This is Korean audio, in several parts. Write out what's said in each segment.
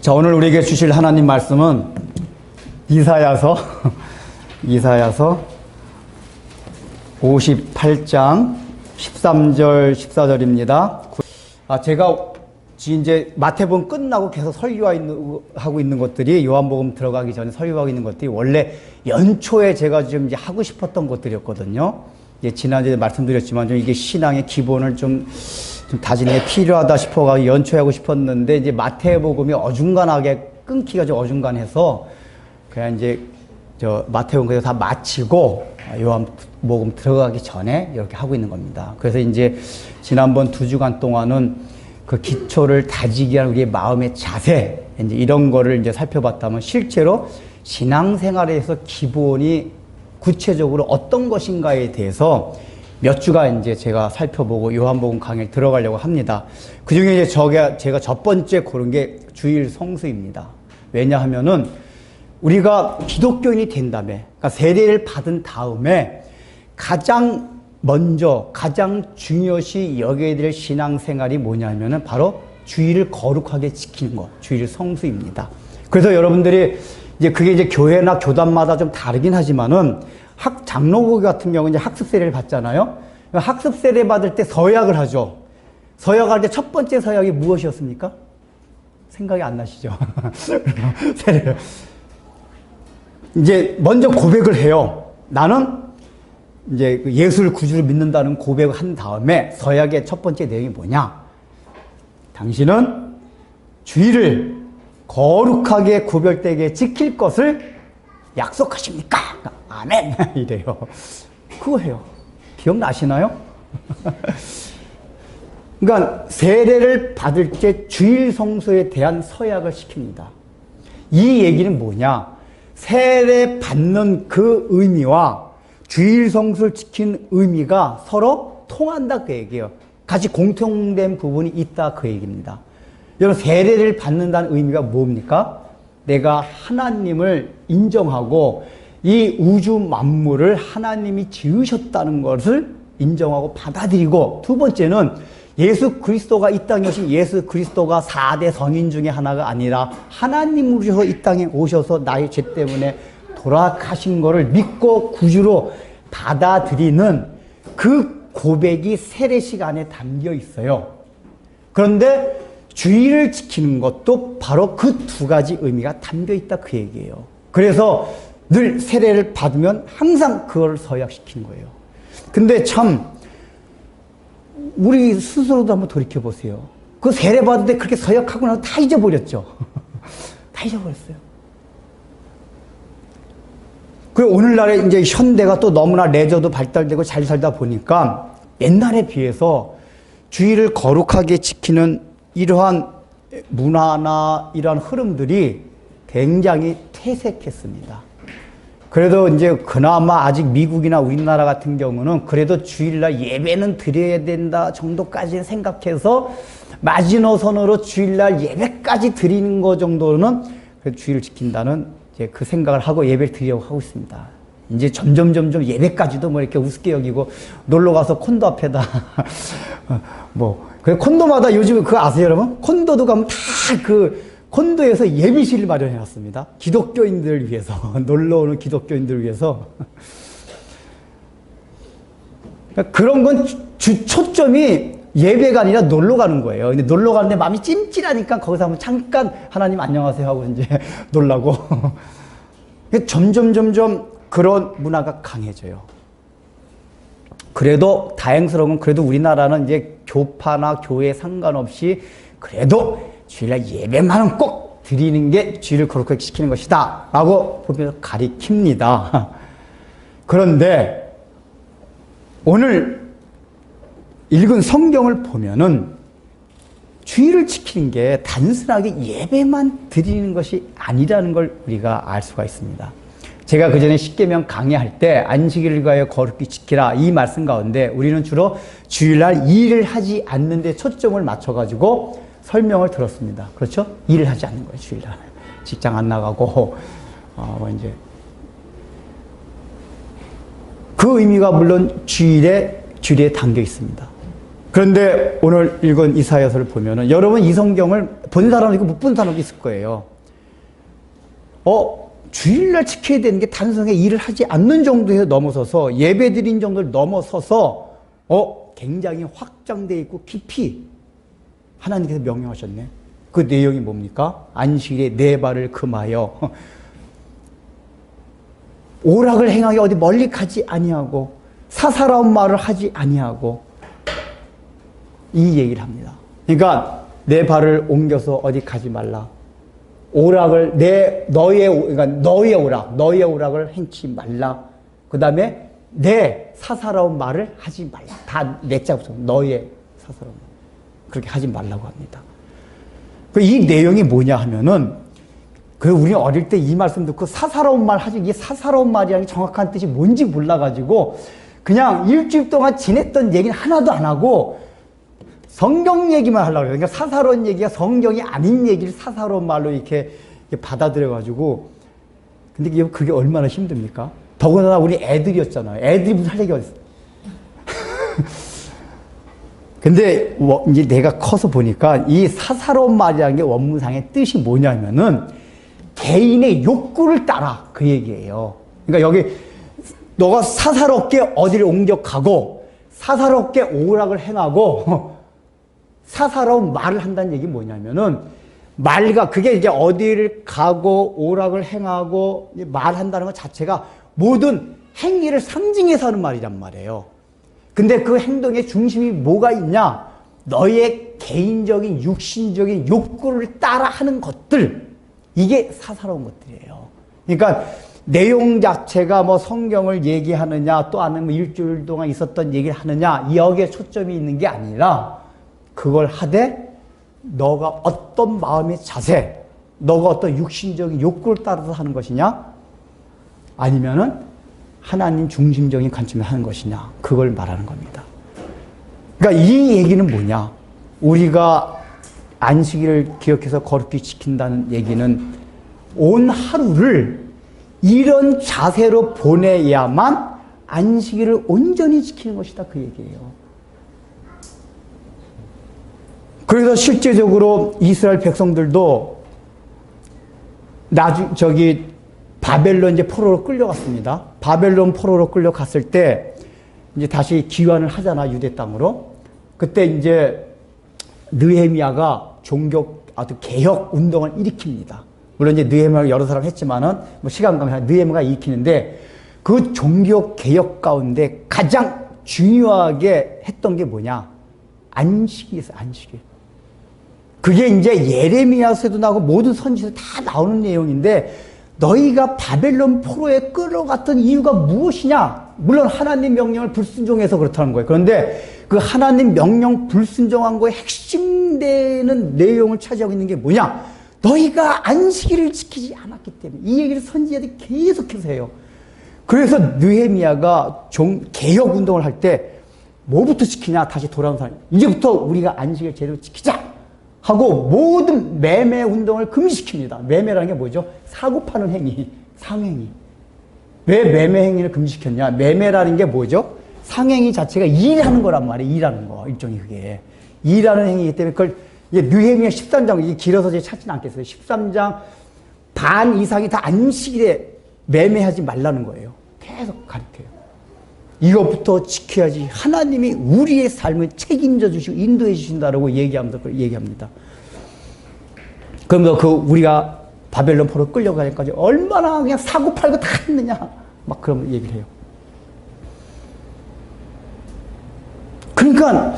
자, 오늘 우리에게 주실 하나님 말씀은 이사야서 58장 13절 14절입니다. 제가 이제 마태복음 끝나고 계속 설교하고 있는 것들이, 요한복음 들어가기 전에 설교하고 있는 것들이 원래 연초에 제가 좀 이제 하고 싶었던 것들이었거든요. 지난주에 말씀드렸지만 좀 이게 신앙의 기본을 좀 다지는 게 필요하다 싶어가 연초에 하고 싶었는데, 이제 마태복음이 어중간하게 끊기가 좀 어중간해서 그냥 이제 마태복음 그래서 다 마치고 요한복음 들어가기 전에 이렇게 하고 있는 겁니다. 그래서 이제 지난번 2주간 동안은 그 기초를 다지기 위한 우리의 마음의 자세, 이제 이런 거를 이제 살펴봤다면, 실제로 신앙생활에서 기본이 구체적으로 어떤 것인가에 대해서 몇 주간 이제 제가 살펴보고 요한복음 강의에 들어가려고 합니다. 그 중에 이제 제가 첫 번째 고른 게 주일 성수입니다. 왜냐하면은 우리가 기독교인이 된 다음에, 그러니까 세례를 받은 다음에 가장 먼저 가장 중요시 여겨야 될 신앙생활이 뭐냐면은 바로 주일을 거룩하게 지키는 것, 주일 성수입니다. 그래서 여러분들이 그게 이제 교회나 교단마다 좀 다르긴 하지만은, 장로교 같은 경우는 이제 학습 세례를 받잖아요. 학습 세례 받을 때 서약을 하죠. 서약할 때 첫 번째 서약이 무엇이었습니까? 생각이 안 나시죠? 세례를. 이제 먼저 고백을 해요. 나는 이제 예수를 구주로 믿는다는 고백을 한 다음에 서약의 첫 번째 내용이 뭐냐? 당신은 주일을 거룩하게 구별되게 지킬 것을 약속하십니까? 아멘! 이래요. 그거 해요. 기억나시나요? 그러니까 세례를 받을 때 주일 성수에 대한 서약을 시킵니다. 이 얘기는 뭐냐? 세례 받는 그 의미와 주일 성수를 지키는 의미가 서로 통한다, 그 얘기예요. 같이 공통된 부분이 있다, 그 얘기입니다. 여러분, 세례를 받는다는 의미가 뭡니까? 내가 하나님을 인정하고 이 우주 만물을 하나님이 지으셨다는 것을 인정하고 받아들이고, 두 번째는 예수 그리스도가 이 땅에 오신 예수 그리스도가 4대 성인 중에 하나가 아니라 하나님으로서 이 땅에 오셔서 나의 죄 때문에 돌아가신 것을 믿고 구주로 받아들이는 그 고백이 세례식 안에 담겨 있어요. 그런데 주일을 지키는 것도 바로 그 두 가지 의미가 담겨 있다, 그 얘기예요. 그래서 늘 세례를 받으면 항상 그걸 서약시키는 거예요. 근데 참 우리 스스로도 한번 돌이켜 보세요. 그 세례 받을 때 그렇게 서약하고 나서 다 잊어버렸죠. 다 잊어버렸어요. 그리고 오늘날에 이제 현대가 또 너무나 레저도 발달되고 잘 살다 보니까 옛날에 비해서 주일을 거룩하게 지키는 이러한 문화나 이러한 흐름들이 굉장히 퇴색했습니다. 그래도 이제 그나마 아직 미국이나 우리나라 같은 경우는 그래도 주일날 예배는 드려야 된다 정도까지 생각해서 마지노선으로 주일날 예배까지 드리는 것 정도는 주일을 지킨다는 이제 그 생각을 하고 예배를 드리려고 하고 있습니다. 이제 점점 예배까지도 뭐 이렇게 우습게 여기고, 놀러 가서 콘도 앞에다 그 콘도마다 요즘 그거 아세요, 여러분? 콘도도 가면 다 콘도에서 예비실을 마련해 놨습니다. 기독교인들을 위해서, 놀러 오는 기독교인들을 위해서. 그런 건 초점이 예배가 아니라 놀러 가는 거예요. 근데 놀러 가는데 마음이 찜찜하니까 거기서 한번 잠깐 하나님 안녕하세요 하고 이제 놀라고. 점점 그런 문화가 강해져요. 그래도 다행스러운 건, 그래도 우리나라는 이제 교파나 교회에 상관없이 그래도 주일날 예배만은 꼭 드리는 게 주일을 거룩하게 지키는 것이다 라고 보면서 가리킵니다. 그런데 오늘 읽은 성경을 보면은 주일을 지키는 게 단순하게 예배만 드리는 것이 아니라는 걸 우리가 알 수가 있습니다. 제가 그전에 십계명 강의할 때 안식일을 위하여 거룩히 지키라, 이 말씀 가운데 우리는 주로 주일날 일을 하지 않는 데 초점을 맞춰가지고 설명을 들었습니다. 그렇죠? 일을 하지 않는 거예요, 주일날. 직장 안 나가고, 이제. 그 의미가 물론 주일에 담겨 있습니다. 그런데 오늘 읽은 이사야서를 보면은 여러분 이 성경을 본 사람도 있고 못 본 사람도 있을 거예요. 주일날 지켜야 되는 게 단순하게 일을 하지 않는 정도에서 넘어서서 예배 드린 정도를 넘어서서 굉장히 확장되어 있고 깊이 하나님께서 명령하셨네. 그 내용이 뭡니까? 안식일에 네 발을 금하여 오락을 행하기 어디 멀리 가지 아니하고 사사로운 말을 하지 아니하고 이 얘기를 합니다. 그러니까 내 발을 옮겨서 어디 가지 말라. 오락을 그러니까 너의 오락을 행치 말라. 그 다음에 내 사사로운 말을 하지 말라. 다 내자 붙어. 너의 사사로운 말. 그렇게 하지 말라고 합니다. 이 내용이 뭐냐 하면은 우리 어릴 때 이 말씀 듣고 사사로운 말 하지, 이게 사사로운 말이라는 정확한 뜻이 뭔지 몰라가지고 그냥 일주일 동안 지냈던 얘기는 하나도 안 하고 성경 얘기만 하려고 그래요. 그러니까 사사로운 얘기가 성경이 아닌 얘기를 사사로운 말로 이렇게 받아들여가지고. 근데 그게 얼마나 힘듭니까? 더군다나 우리 애들이었잖아요. 애들이 무슨 할 얘기가 어딨어. 근데 이제 내가 커서 보니까 이 사사로운 말이라는 게 원문상의 뜻이 뭐냐면은 개인의 욕구를 따라 그 얘기예요. 그러니까 여기 너가 사사롭게 어디를 옮겨가고 사사롭게 오락을 행하고 사사로운 말을 한다는 얘기 뭐냐면은 그게 이제 어디를 가고 오락을 행하고 말한다는 것 자체가 모든 행위를 상징해서 하는 말이란 말이에요. 근데 그 행동의 중심이 뭐가 있냐? 너의 개인적인 육신적인 욕구를 따라 하는 것들, 이게 사사로운 것들이에요. 그러니까 내용 자체가 뭐 성경을 얘기하느냐 또 아니면 일주일 동안 있었던 얘기를 하느냐 여기에 초점이 있는 게 아니라 그걸 하되 너가 어떤 마음의 자세, 너가 어떤 육신적인 욕구를 따라서 하는 것이냐 아니면은 하나님 중심적인 관점에 하는 것이냐, 그걸 말하는 겁니다. 그러니까 이 얘기는 뭐냐? 우리가 안식일을 기억해서 거룩히 지킨다는 얘기는 온 하루를 이런 자세로 보내야만 안식일을 온전히 지키는 것이다, 그 얘기예요. 그래서 실제적으로 이스라엘 백성들도 바벨론 포로로 끌려갔습니다. 바벨론 포로로 끌려갔을 때 이제 다시 귀환을 하잖아, 유대 땅으로. 그때 이제 느헤미야가 개혁 운동을 일으킵니다. 물론 이제 느헤미야가 여러 사람 했지만은 시간 관계상 느헤미야가 일으키는데 그 종교 개혁 가운데 가장 중요하게 했던 게 뭐냐? 안식일이었어요, 안식일. 그게 이제 예레미야서에도 나오고 모든 선지서에 다 나오는 내용인데 너희가 바벨론 포로에 끌어갔던 이유가 무엇이냐? 물론 하나님 명령을 불순종해서 그렇다는 거예요. 그런데 그 하나님 명령 불순종한 거에 핵심되는 내용을 차지하고 있는 게 뭐냐? 너희가 안식일을 지키지 않았기 때문에. 이 얘기를 선지자들이 계속해서 해요. 그래서 느헤미야가 개혁 운동을 할 때 뭐부터 지키냐? 다시 돌아온 사람. 이제부터 우리가 안식일 제대로 지키자! 하고 모든 매매 운동을 금지시킵니다. 매매라는 게 뭐죠? 사고 파는 행위, 상행위. 왜 매매 행위를 금지시켰냐? 매매라는 게 뭐죠? 상행위 자체가 일하는 거란 말이에요. 일하는 거, 일종의 그게. 일하는 행위이기 때문에 그걸 느헤미야 13장, 이게 길어서 제가 찾지는 않겠어요. 13장 반 이상이 다 안식일에 매매하지 말라는 거예요. 계속 가르쳐요. 이것부터 지켜야지 하나님이 우리의 삶을 책임져 주시고 인도해 주신다라고 얘기합니다. 그러면서 우리가 바벨론 포로 끌려가기까지 얼마나 그냥 사고 팔고 다 했느냐 막 그런 얘기를 해요. 그러니까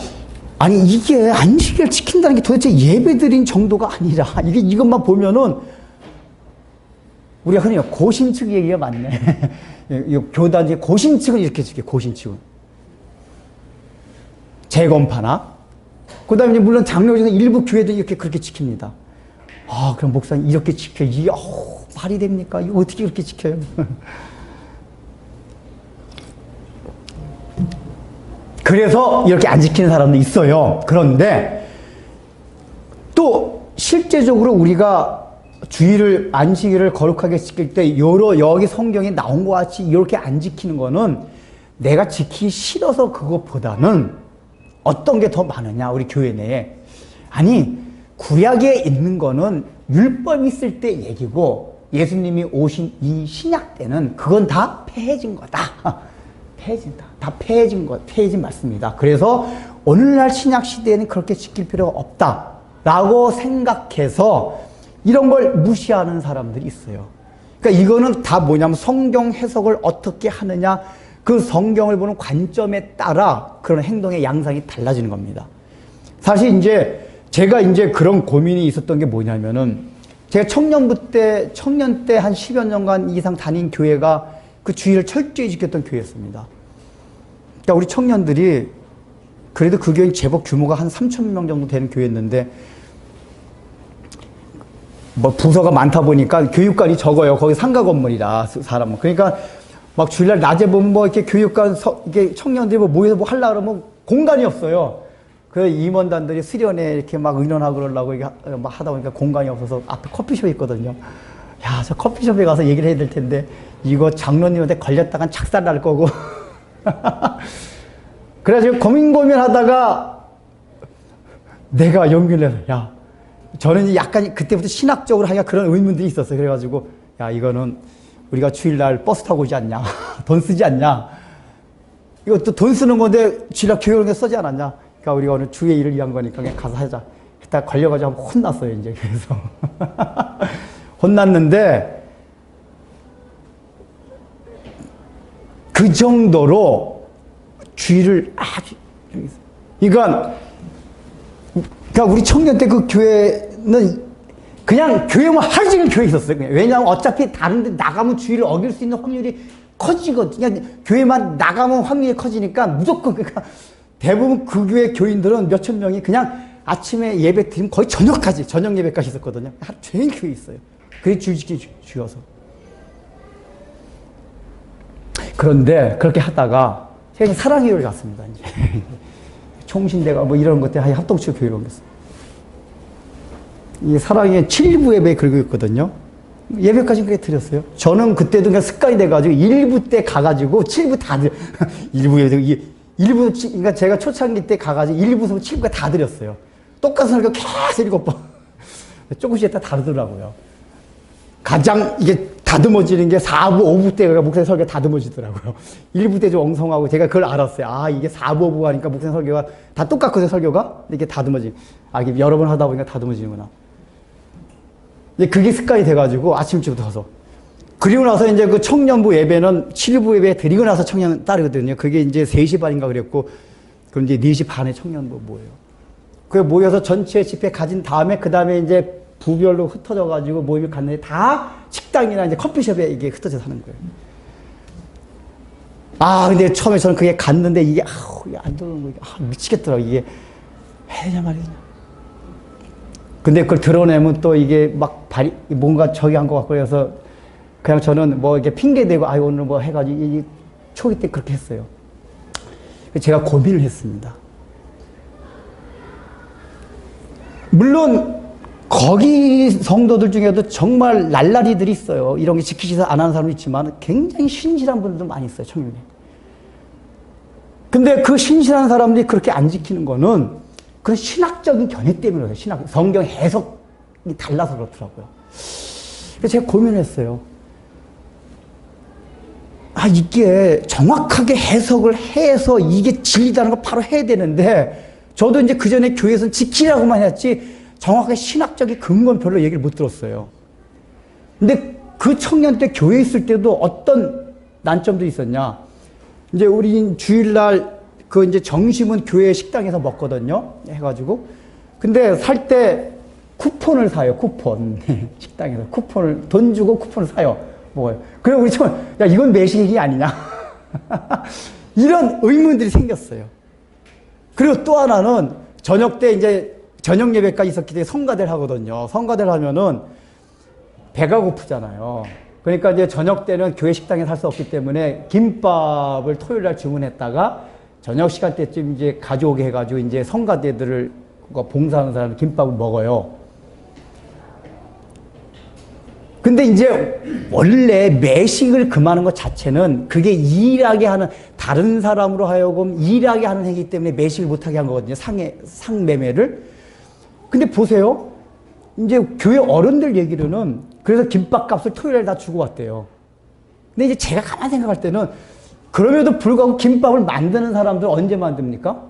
아니 이게 안식일을 지킨다는 게 도대체 예배드린 정도가 아니라 이것만 보면은 우리가 흔히 고신측 얘기가 많네. 교단이 고신측은 이렇게 지켜, 고신측은. 재검파나. 그 다음에 물론 장로교는 일부 교회도 이렇게 그렇게 지킵니다. 그럼 목사님 이렇게 지켜. 이게, 말이 됩니까? 이거 어떻게 이렇게 지켜요? 그래서 이렇게 안 지키는 사람도 있어요. 그런데 또 실제적으로 우리가 주일을, 안식일을 거룩하게 지킬 때 여기 성경에 나온 것 같이 이렇게 안 지키는 거는 내가 지키기 싫어서 그것보다는 어떤 게 더 많으냐, 우리 교회 내에. 아니, 구약에 있는 거는 율법이 있을 때 얘기고 예수님이 오신 이 신약 때는 그건 다 폐해진 거다. 폐해진다. 다 폐해진 거, 폐해진 말씀입니다. 그래서 오늘날 신약 시대에는 그렇게 지킬 필요가 없다라고 생각해서 이런 걸 무시하는 사람들이 있어요. 그러니까 이거는 다 뭐냐면 성경 해석을 어떻게 하느냐, 그 성경을 보는 관점에 따라 그런 행동의 양상이 달라지는 겁니다. 사실 이제 제가 이제 그런 고민이 있었던 게 뭐냐면은 제가 청년 때 한 10여 년간 이상 다닌 교회가 그 주의를 철저히 지켰던 교회였습니다. 그러니까 우리 청년들이 그래도 그 교회는 제법 규모가 한 3,000명 정도 되는 교회였는데 뭐 부서가 많다 보니까 교육관이 적어요. 거기 상가 건물이라 사람은. 그러니까 막 주일날 낮에 보면 뭐 이렇게 교육관 이게 청년들이 뭐 모여서 뭐 하려고 그러면 공간이 없어요. 그 임원단들이 수련회 이렇게 막 의논하고 그러려고 이게 막 하다 보니까 공간이 없어서 앞에 커피숍이 있거든요. 야, 저 커피숍에 가서 얘기를 해야 될 텐데 이거 장로님한테 걸렸다간 착살 날 거고. 그래가지고 고민하다가 내가 용기를 내서 야, 저는 약간 그때부터 신학적으로 하니까 그런 의문들이 있었어요. 그래가지고 야, 이거는 우리가 주일날 버스 타고 오지 않냐, 돈 쓰지 않냐, 이것도 돈 쓰는 건데 주일날 교육을 쓰지 않았냐. 그러니까 우리가 오늘 주의 일을 위한 거니까 그냥 가서 하자. 그때 걸려가지고 한번 혼났어요. 이제 그래서 혼났는데 그 정도로 주의를 아주 그러니까 우리 청년 때 그 교회는 그냥 교회만 하루 종일 교회에 있었어요. 그냥. 왜냐하면 어차피 다른 데 나가면 주의를 어길 수 있는 확률이 커지거든요. 그냥 교회만 나가면 확률이 커지니까 무조건 그러니까 대부분 그 교회 교인들은 몇천 명이 그냥 아침에 예배 드리면 거의 저녁까지 저녁 예배까지 있었거든요. 하루 종일 교회에 있어요. 그게 주의지키 주여서. 그런데 그렇게 하다가 제가 사랑의 교회를 갔습니다. 이제 총신대가 뭐 이런 것 때문에 합동치료 교회로 옮겼어요. 이 사랑의 7부 예배에 그러고 있거든요. 예배까지 그렇게 드렸어요. 저는 그때도 그냥 습관이 돼가지고 1부 때 가가지고 7부 다 드려. 1부 예배, 1부, 그러니까 제가 초창기 때 가가지고 1부부터 7부가 다 드렸어요. 똑같은 설교 계속 7번. 조금씩 했다 다르더라고요. 가장 이게 다듬어지는 게 4부, 5부 때가 목사님 설교가 다듬어지더라고요. 1부 때 좀 엉성하고 제가 그걸 알았어요. 아, 이게 4부, 5부 하니까 목사님 설교가 다 똑같거든요, 설교가. 이게 다듬어지. 아, 이게 여러 번 하다 보니까 다듬어지는구나. 그게 습관이 돼가지고 아침쯤부터 가서. 그리고 나서 이제 그 청년부 예배는 7부 예배 드리고 나서 청년 따르거든요. 그게 이제 3시 반인가 그랬고, 그럼 이제 4시 반에 청년부 모여요. 그게 모여서 전체 집회 가진 다음에, 그 다음에 이제 부별로 흩어져가지고 모임을 갔는데 다 식당이나 이제 커피숍에 이게 흩어져서 하는 거예요. 아, 근데 처음에 저는 그게 갔는데 이게, 이게 안 들어오는 거, 미치겠더라고. 이게 해야 되냐 말이냐. 근데 그걸 드러내면 또 이게 막 뭔가 저기 한 것 같고 그래서 그냥 저는 뭐 이렇게 핑계대고 오늘 뭐 해가지고 이 초기 때 그렇게 했어요. 제가 고민을 했습니다. 물론 거기 성도들 중에도 정말 날라리들이 있어요. 이런 게 지키지도 안 하는 사람도 있지만 굉장히 신실한 분들도 많이 있어요, 청년에. 근데 그 신실한 사람들이 그렇게 안 지키는 거는 그런 신학적인 견해 때문에 그래요. 성경 해석이 달라서 그렇더라고요. 그래서 제가 고민을 했어요. 이게 정확하게 해석을 해서 이게 진리다는 걸 바로 해야 되는데 저도 이제 그 전에 교회에서는 지키라고만 했지 정확하게 신학적인 근거는 별로 얘기를 못 들었어요. 근데 그 청년 때 교회에 있을 때도 어떤 난점도 있었냐. 이제 우리 주일날 그 이제 점심은 교회 식당에서 먹거든요. 해가지고. 근데 살 때 쿠폰을 사요. 쿠폰. 식당에서 쿠폰을, 돈 주고 쿠폰을 사요. 먹어요. 그래, 우리 야, 이건 매식이 아니냐. 이런 의문들이 생겼어요. 그리고 또 하나는 저녁 때 이제 저녁 예배까지 있었기 때문에 성가대를 하거든요. 성가대를 하면은 배가 고프잖아요. 그러니까 이제 저녁 때는 교회 식당에 살 수 없기 때문에 김밥을 토요일 날 주문했다가 저녁 시간 때쯤 이제 가져오게 해가지고 이제 성가대들을 봉사하는 사람이 김밥을 먹어요. 근데 이제 원래 매식을 금하는 것 자체는 그게 일하게 하는, 다른 사람으로 하여금 일하게 하는 행위이기 때문에 매식을 못하게 한 거거든요. 상매매를. 근데 보세요. 이제 교회 어른들 얘기로는 그래서 김밥값을 토요일에 다 주고 왔대요. 근데 이제 제가 가만히 생각할 때는 그럼에도 불구하고 김밥을 만드는 사람들 언제 만듭니까?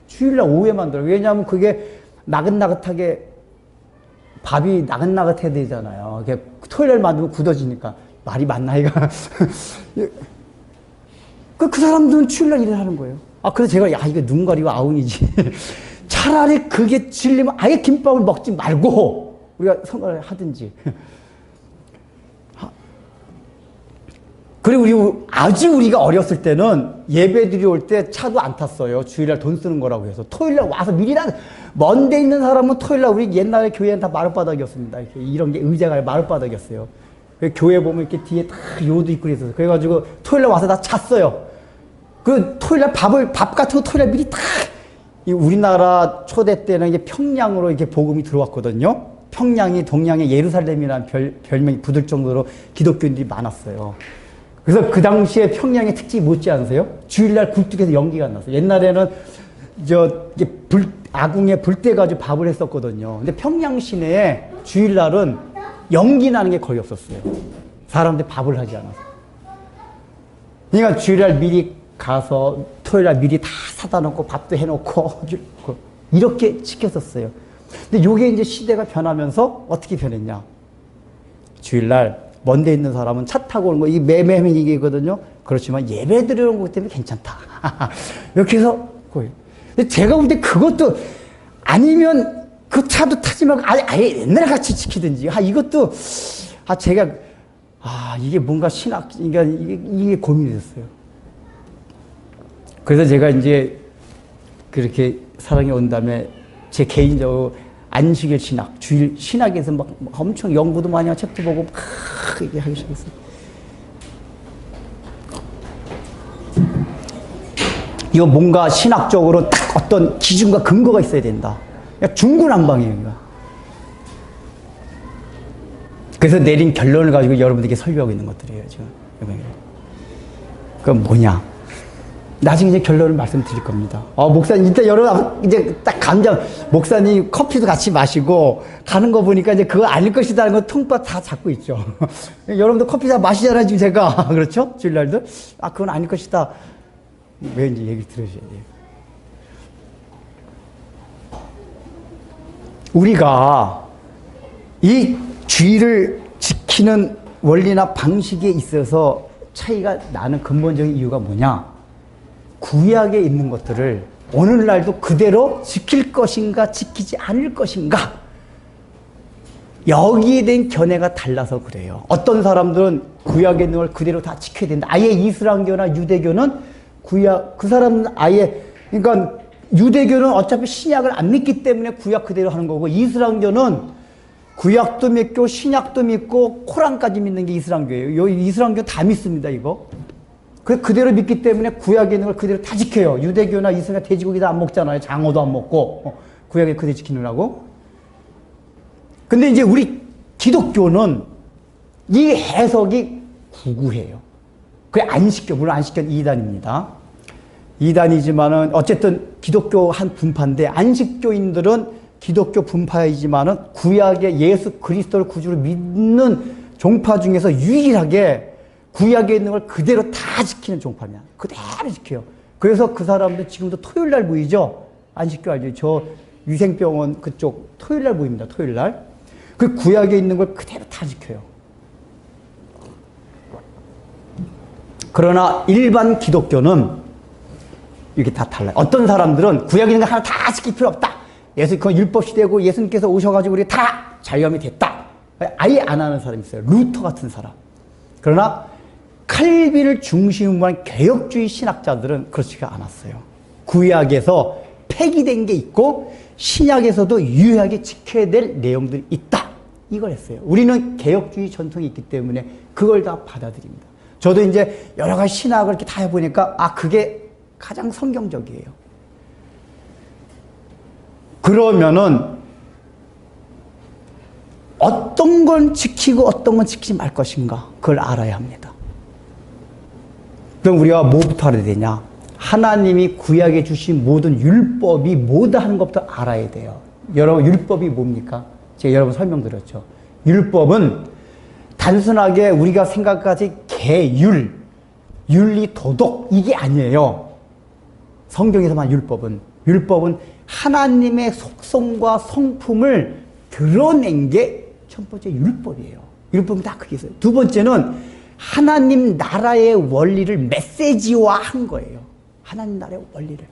주일날 오후에 만들어요. 왜냐하면 그게 나긋나긋하게 밥이 나긋나긋해야 되잖아요. 토요일날 만들면 굳어지니까. 말이 맞나, 이거? 그 사람들은 주일날 일을 하는 거예요. 그래서 제가, 이거 눈 가리고 아웅이지. 차라리 그게 질리면 아예 김밥을 먹지 말고, 우리가 생각을 하든지. 그리고 우리가 어렸을 때는 예배 드리러 올 때 차도 안 탔어요. 주일날 돈 쓰는 거라고 해서. 토요일날 와서 먼데 있는 사람은 토요일날, 우리 옛날에 교회는 다 마룻바닥이었습니다. 이런 게 의자가 마룻바닥이었어요. 교회 보면 이렇게 뒤에 다 요도 있고 그랬어요. 그래가지고 토요일날 와서 다 잤어요. 토요일날 밥 같은 거 토요일날 미리 다, 우리나라 초대 때는 이게 평양으로 이렇게 복음이 들어왔거든요. 평양이 동양의 예루살렘이라는 별명이 붙을 정도로 기독교인들이 많았어요. 그래서 그 당시에 평양의 특징이 못지 않으세요? 주일날 굴뚝에서 연기가 안 났어요. 옛날에는 아궁에 불 떼가지고 밥을 했었거든요. 근데 평양 시내에 주일날은 연기 나는 게 거의 없었어요. 사람들이 밥을 하지 않아서. 그러니까 주일날 미리 가서 토요일날 미리 다 사다 놓고 밥도 해놓고 이렇게 지켰었어요. 근데 요게 이제 시대가 변하면서 어떻게 변했냐? 주일날 먼데 있는 사람은 차 타고 오는 거, 이게 매매행위거든요. 그렇지만 예배 드리는 것 때문에 괜찮다. 이렇게 해서, 근데 제가 볼 때 그것도 아니면 그 차도 타지 말고 아예 옛날 같이 지키든지. 이것도, 제가, 이게 뭔가 그러니까 이게 고민이 됐어요. 그래서 제가 이제 그렇게 사랑이 온 다음에 제 개인적으로 안식일 신학, 주일 신학에서 막 엄청 연구도 많이 하고 책도 보고 막 얘기하기 시작했어요. 이거 뭔가 신학적으로 딱 어떤 기준과 근거가 있어야 된다. 중구난방이에요. 그래서 내린 결론을 가지고 여러분들에게 설교하고 있는 것들이에요, 지금. 그건 뭐냐? 나중에 이제 결론을 말씀드릴 겁니다. 목사님, 이때 여러분, 이제 딱 목사님 커피도 같이 마시고 가는 거 보니까 이제 그거 아닐 것이다라는 거 통밥 다 잡고 있죠. 여러분도 커피 다 마시잖아요, 지금 제가. 그렇죠? 주일날도? 그건 아닐 것이다. 왜 이제 얘기를 들으셔야 돼요. 우리가 이 주의를 지키는 원리나 방식에 있어서 차이가 나는 근본적인 이유가 뭐냐? 구약에 있는 것들을 오늘날도 그대로 지킬 것인가 지키지 않을 것인가, 여기에 대한 견해가 달라서 그래요. 어떤 사람들은 구약에 있는 걸 그대로 다 지켜야 된다. 아예 이슬람교나 유대교는 그 사람은 아예, 그러니까 유대교는 어차피 신약을 안 믿기 때문에 구약 그대로 하는 거고, 이슬람교는 구약도 믿고 신약도 믿고 코란까지 믿는 게 이슬람교예요. 이슬람교 다 믿습니다, 이거. 그대로 믿기 때문에 구약에 있는 걸 그대로 다 지켜요. 유대교나 이슬람 돼지고기도 안 먹잖아요. 장어도 안 먹고. 구약에 그대로 지키느라고. 근데 이제 우리 기독교는 이 해석이 구구해요. 그게 안식교, 물론 안식교는 이단입니다. 이단이지만은 어쨌든 기독교 한 분파인데, 안식교인들은 기독교 분파이지만은 구약의 예수 그리스도를 구주로 믿는 종파 중에서 유일하게 구약에 있는 걸 그대로 다 지키는 종파입니다. 그대로 지켜요. 그래서 그 사람들 지금도 토요일날 모이죠? 안식교 알죠? 저 위생병원 그쪽 토요일날 모입니다. 토요일날. 그 구약에 있는 걸 그대로 다 지켜요. 그러나 일반 기독교는 이게 다 달라요. 어떤 사람들은 구약에 있는 거 하나 다 지킬 필요 없다. 그건 율법 시대고 예수님께서 오셔가지고 우리 다 자유함이 됐다. 아예 안 하는 사람이 있어요. 루터 같은 사람. 그러나 칼빈을 중심으로 한 개혁주의 신학자들은 그렇지가 않았어요. 구약에서 폐기된 게 있고 신약에서도 유효하게 지켜야 될 내용들이 있다. 이걸 했어요. 우리는 개혁주의 전통이 있기 때문에 그걸 다 받아들입니다. 저도 이제 여러 가지 신학을 이렇게 다 해보니까 그게 가장 성경적이에요. 그러면은 어떤 건 지키고 어떤 건 지키지 말 것인가, 그걸 알아야 합니다. 그럼 우리가 뭐부터 알아야 되냐? 하나님이 구약에 주신 모든 율법이 뭐다 하는 것부터 알아야 돼요. 여러분, 율법이 뭡니까? 제가 여러분 설명드렸죠. 율법은 단순하게 우리가 생각하지 계율, 윤리, 도덕 이게 아니에요. 성경에서만 율법은 하나님의 속성과 성품을 드러낸 게 첫 번째 율법이에요. 율법은 다 그게 있어요. 두 번째는 하나님 나라의 원리를 메시지화한 거예요. 하나님 나라의 원리를.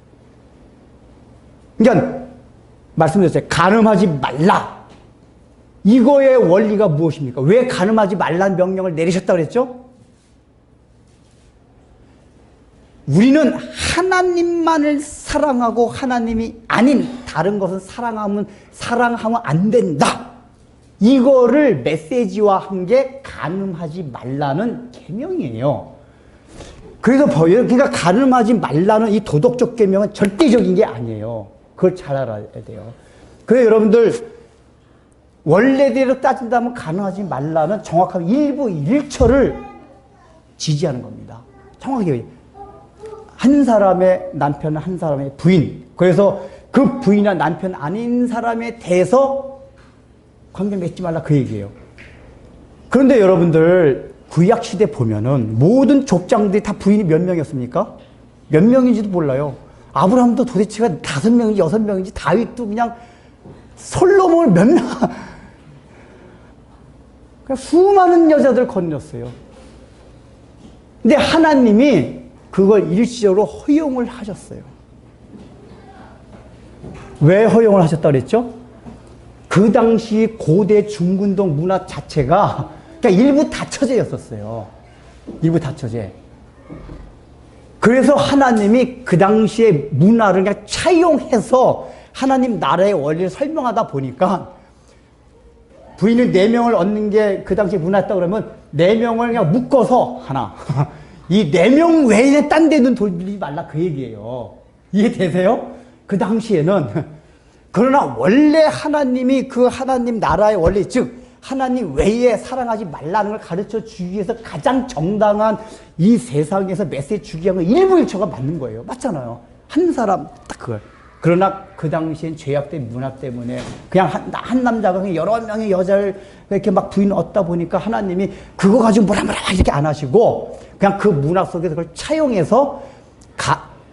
그러니까 말씀드렸어요. 간음하지 말라. 이거의 원리가 무엇입니까? 왜 간음하지 말라는 명령을 내리셨다고 그랬죠? 우리는 하나님만을 사랑하고 하나님이 아닌 다른 것은 사랑하면 안 된다. 이거를 메시지화한 게 간음하지 말라는 계명이에요. 그래서 그러니까 간음하지 말라는 이 도덕적 계명은 절대적인 게 아니에요. 그걸 잘 알아야 돼요. 그래서 여러분들 원래대로 따진다면 간음하지 말라는 정확하게 일부 일처를 지지하는 겁니다. 정확하게 한 사람의 남편은 한 사람의 부인. 그래서 그 부인이나 남편 아닌 사람에 대해서 관계 맺지 말라 그 얘기예요. 그런데 여러분들 구약 시대 보면은 모든 족장들이 다 부인이 몇 명이었습니까? 몇 명인지도 몰라요. 아브라함도 도대체가 5명인지 6명인지 다윗도 그냥 솔로몬을 몇 명. 수많은 여자들 건졌어요. 근데 하나님이 그걸 일시적으로 허용을 하셨어요. 왜 허용을 하셨다고 그랬죠? 그 당시 고대 중근동 문화 자체가 그러니까 일부 다처제였었어요. 일부 다처제. 그래서 하나님이 그 당시의 문화를 그냥 차용해서 하나님 나라의 원리를 설명하다 보니까 부인을 4명을 얻는 게 그 당시 문화였다 그러면 4명을 그냥 묶어서 하나. 이 4명 외에는 딴 데는 돌리지 말라 그 얘기예요. 이해되세요? 그 당시에는. 그러나 원래 하나님이 그 하나님 나라의 원리, 즉 하나님 외에 사랑하지 말라는 걸 가르쳐 주기 위해서 가장 정당한 이 세상에서 메시지 주기 위한 건 일부일처가 맞는 거예요. 맞잖아요. 한 사람 딱 그걸. 그러나 그 당시엔 죄악된 문화 때문에 그냥 한 남자가 그냥 여러 명의 여자를 이렇게 막 부인 얻다 보니까 하나님이 그거 가지고 뭐라 이렇게 안 하시고 그냥 그 문화 속에서 그걸 차용해서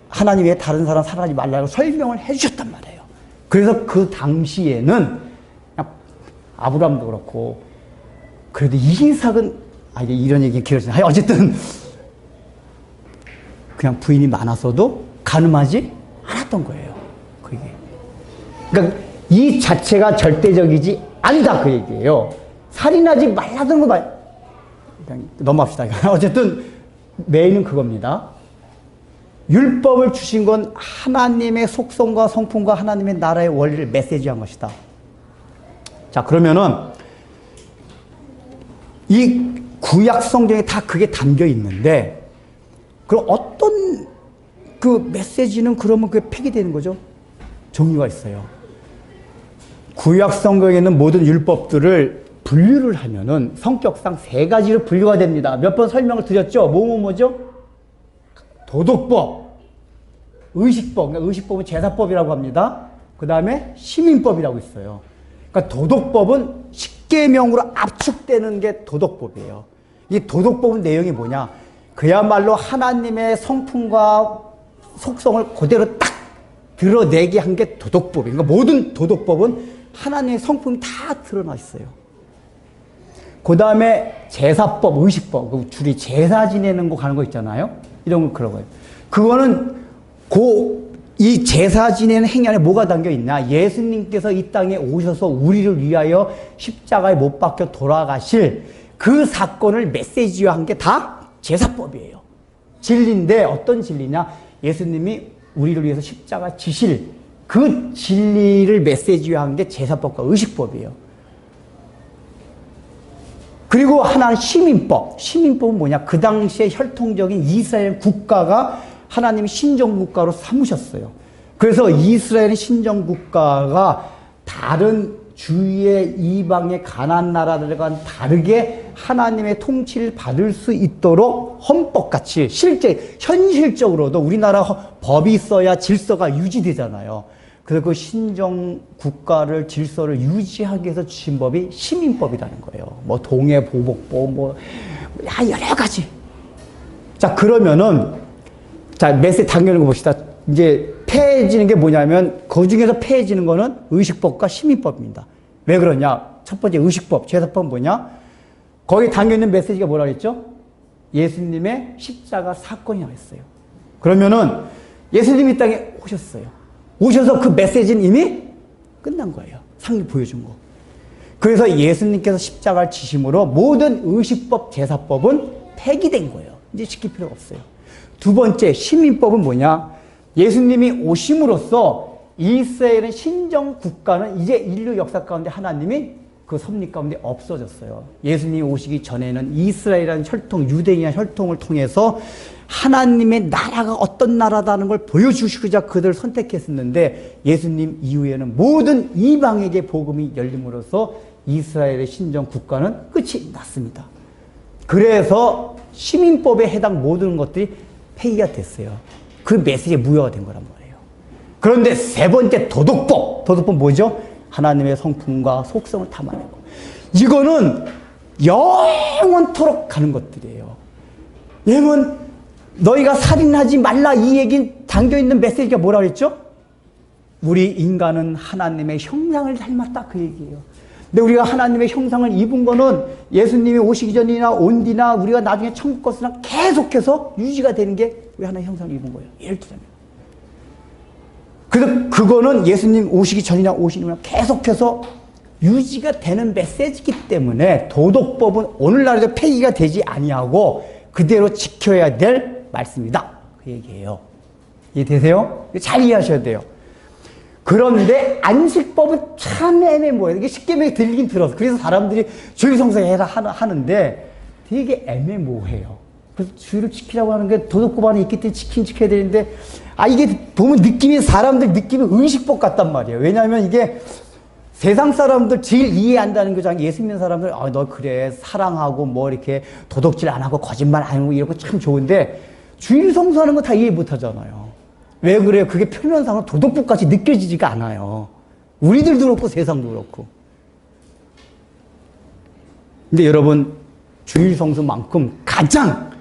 하나님 외에 다른 사람 사랑하지 말라고 설명을 해주셨단 말이에요. 그래서 그 당시에는 그냥 아브라함도 그렇고 그래도 이삭은 이제 이런 얘기 길어지네. 어쨌든 그냥 부인이 많았어도 간음하지 않았던 거예요. 그게. 그러니까 이 자체가 절대적이지 않다 그 얘기예요. 살인하지 말라던 거 말. 그냥 넘어갑시다. 어쨌든 메인은 그겁니다. 율법을 주신 건 하나님의 속성과 성품과 하나님의 나라의 원리를 메시지한 것이다. 자, 그러면은 이 구약 성경에 다 그게 담겨 있는데 그럼 어떤 그 메시지는 그러면 그게 폐기되는 거죠? 종류가 있어요. 구약 성경에 있는 모든 율법들을 분류를 하면은 성격상 3가지로 분류가 됩니다. 몇 번 설명을 드렸죠? 뭐죠? 도덕법, 의식법, 그러니까 의식법은 제사법이라고 합니다. 그 다음에 시민법이라고 있어요. 그러니까 도덕법은 십계명으로 압축되는 게 도덕법이에요. 이 도덕법은 내용이 뭐냐? 그야말로 하나님의 성품과 속성을 그대로 딱 드러내게 한 게 도덕법이에요. 그러니까 모든 도덕법은 하나님의 성품이 다 드러나 있어요. 그 다음에 제사법, 의식법, 줄이 제사 지내는 거 가는 거 있잖아요. 이런 거 그런 거예요. 그거는 이 제사 지내는 행위 안에 뭐가 담겨 있나? 예수님께서 이 땅에 오셔서 우리를 위하여 십자가에 못 박혀 돌아가실 그 사건을 메시지화한 게 다 제사법이에요. 진리인데 어떤 진리냐? 예수님이 우리를 위해서 십자가 지실 그 진리를 메시지화한 게 제사법과 의식법이에요. 그리고 하나는 시민법. 시민법은 뭐냐? 그 당시에 혈통적인 이스라엘 국가가 하나님이 신정국가로 삼으셨어요. 그래서 이스라엘의 신정국가가 다른 주위의 이방의 가나안 나라들과는 다르게 하나님의 통치를 받을 수 있도록 헌법같이 현실적으로도 우리나라 법이 있어야 질서가 유지되잖아요. 그래서 그 신정 국가를 질서를 유지하기 위해서 주신 법이 시민법이라는 거예요. 뭐 동해보복법 뭐 여러 가지. 자, 그러면은 자, 메시지 당겨는 거 봅시다. 이제 폐해지는 게 뭐냐면 그 중에서 폐해지는 거는 의식법과 시민법입니다. 왜 그러냐? 첫 번째 의식법, 제사법은 뭐냐? 거기 담겨있는 메시지가 뭐라 그랬죠? 예수님의 십자가 사건이 나왔어요. 그러면은 예수님이 이 땅에 오셨어요. 오셔서 그 메시지는 이미 끝난 거예요. 상이 보여준 거. 그래서 예수님께서 십자가를 지심으로 모든 의식법, 제사법은 폐기된 거예요. 이제 지킬 필요가 없어요. 두 번째 시민법은 뭐냐? 예수님이 오심으로써 이스라엘은 신정 국가는 이제 인류 역사 가운데 하나님이 그 섭리 가운데 없어졌어요. 예수님이 오시기 전에는 이스라엘이라는 혈통, 유대인이라는 혈통을 통해서 하나님의 나라가 어떤 나라다는 걸 보여주시고자 그들을 선택했었는데 예수님 이후에는 모든 이방에게 복음이 열림으로써 이스라엘의 신정 국가는 끝이 났습니다. 그래서 시민법에 해당 모든 것들이 폐기가 됐어요. 그 메시지에 무효가 된 거란 말이에요. 그런데 세 번째 도덕법. 도덕법 뭐죠? 하나님의 성품과 속성을 담아내고. 이거는 영원토록 가는 것들이에요. 왜냐면 너희가 살인하지 말라 이 얘기 담겨있는 메시지가 뭐라 그랬죠? 우리 인간은 하나님의 형상을 닮았다 그 얘기예요. 근데 우리가 하나님의 형상을 입은 거는 예수님이 오시기 전이나 온 뒤나 우리가 나중에 천국 것이나 계속해서 유지가 되는 게 우리 하나님의 형상을 입은 거예요. 예를 들자면. 그래서 그거는 예수님 오시기 전이나 오시기 후나 계속해서 유지가 되는 메시지이기 때문에 도덕법은 오늘날에도 폐기가 되지 아니하고 그대로 지켜야 될 말씀이다. 그 얘기예요. 이해되세요? 잘 이해하셔야 돼요. 그런데 안식법은 참 애매모호해요. 이게 십계명이 들리긴 들어서. 그래서 사람들이 주일 성수해라 하는데 되게 애매모호해요. 그래서 주일을 지키라고 하는 게 도덕법 안에 있기 때문에 지켜야 되는데 이게 보면 느낌이 사람들 느낌이 의식법 같단 말이에요. 왜냐하면 이게 세상 사람들 제일 이해한다는 거잖아요. 예수 믿는 사람들 너 그래 사랑하고 뭐 이렇게 도덕질 안 하고 거짓말 안 하고 이런 거 참 좋은데 주일 성수하는 거 다 이해 못 하잖아요. 왜 그래요? 그게 표면상으로 도덕법같이 느껴지지가 않아요. 우리들도 그렇고 세상도 그렇고. 근데 여러분 주일 성수만큼 가장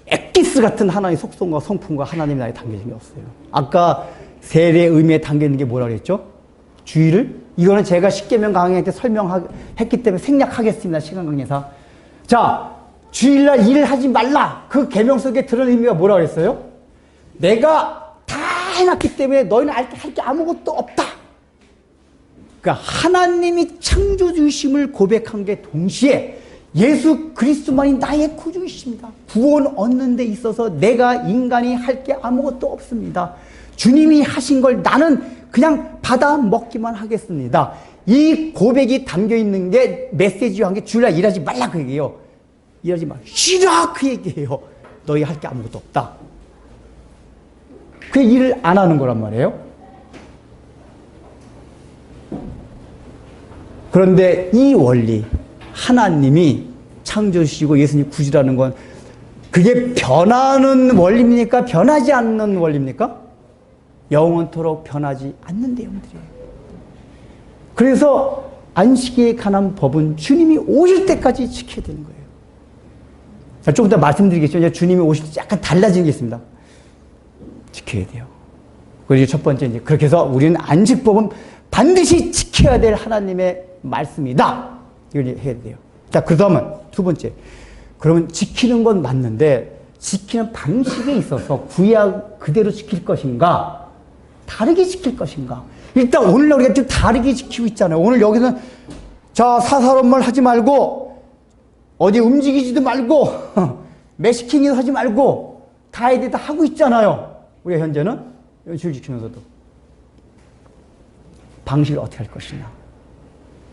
엑기스 같은 하나님의 속성과 성품과 하나님의 나라에 담겨진 게 없어요. 아까 세례 의미에 담겨있는 게 뭐라 그랬죠? 주일을? 이거는 제가 십계명 강의 때 설명했기 때문에 생략하겠습니다. 시간 관계상. 자, 주일날 일을 하지 말라. 그 계명 속에 들은 의미가 뭐라 그랬어요? 내가 다 해놨기 때문에 너희는 할 게 아무것도 없다. 그러니까 하나님이 창조주이심을 고백한 게 동시에 예수 그리스도만이 나의 구주이십니다. 구원 얻는 데 있어서 내가 인간이 할 게 아무것도 없습니다. 주님이 하신 걸 나는 그냥 받아 먹기만 하겠습니다. 이 고백이 담겨있는 게 메시지와 함께 주일날 일하지 말라 그 얘기예요. 일하지 마. 쉬라 그 얘기예요. 너희 할 게 아무것도 없다. 그 일을 안 하는 거란 말이에요. 그런데 이 원리 하나님이 창조주시고 예수님 구주라는 건 그게 변하는 원리입니까? 변하지 않는 원리입니까? 영원토록 변하지 않는 내용들이에요. 그래서 안식에 관한 법은 주님이 오실 때까지 지켜야 되는 거예요. 자, 조금 더 말씀드리겠죠. 주님이 오실 때 약간 달라지는 게 있습니다. 지켜야 돼요. 그리고 첫 번째, 이제 그렇게 해서 우리는 안식법은 반드시 지켜야 될 하나님의 말씀이다. 이걸 해야 돼요. 자, 그 다음은 두 번째. 그러면 지키는 건 맞는데 지키는 방식에 있어서 구약 그대로 지킬 것인가? 다르게 지킬 것인가? 일단 오늘날 우리가 좀 다르게 지키고 있잖아요. 오늘 여기는 자, 사사로운 말 하지 말고 어디 움직이지도 말고 매시킹도 하지 말고 다 해야 다 하고 있잖아요. 우리가 현재는 주일 지키면서도 방식을 어떻게 할 것이냐?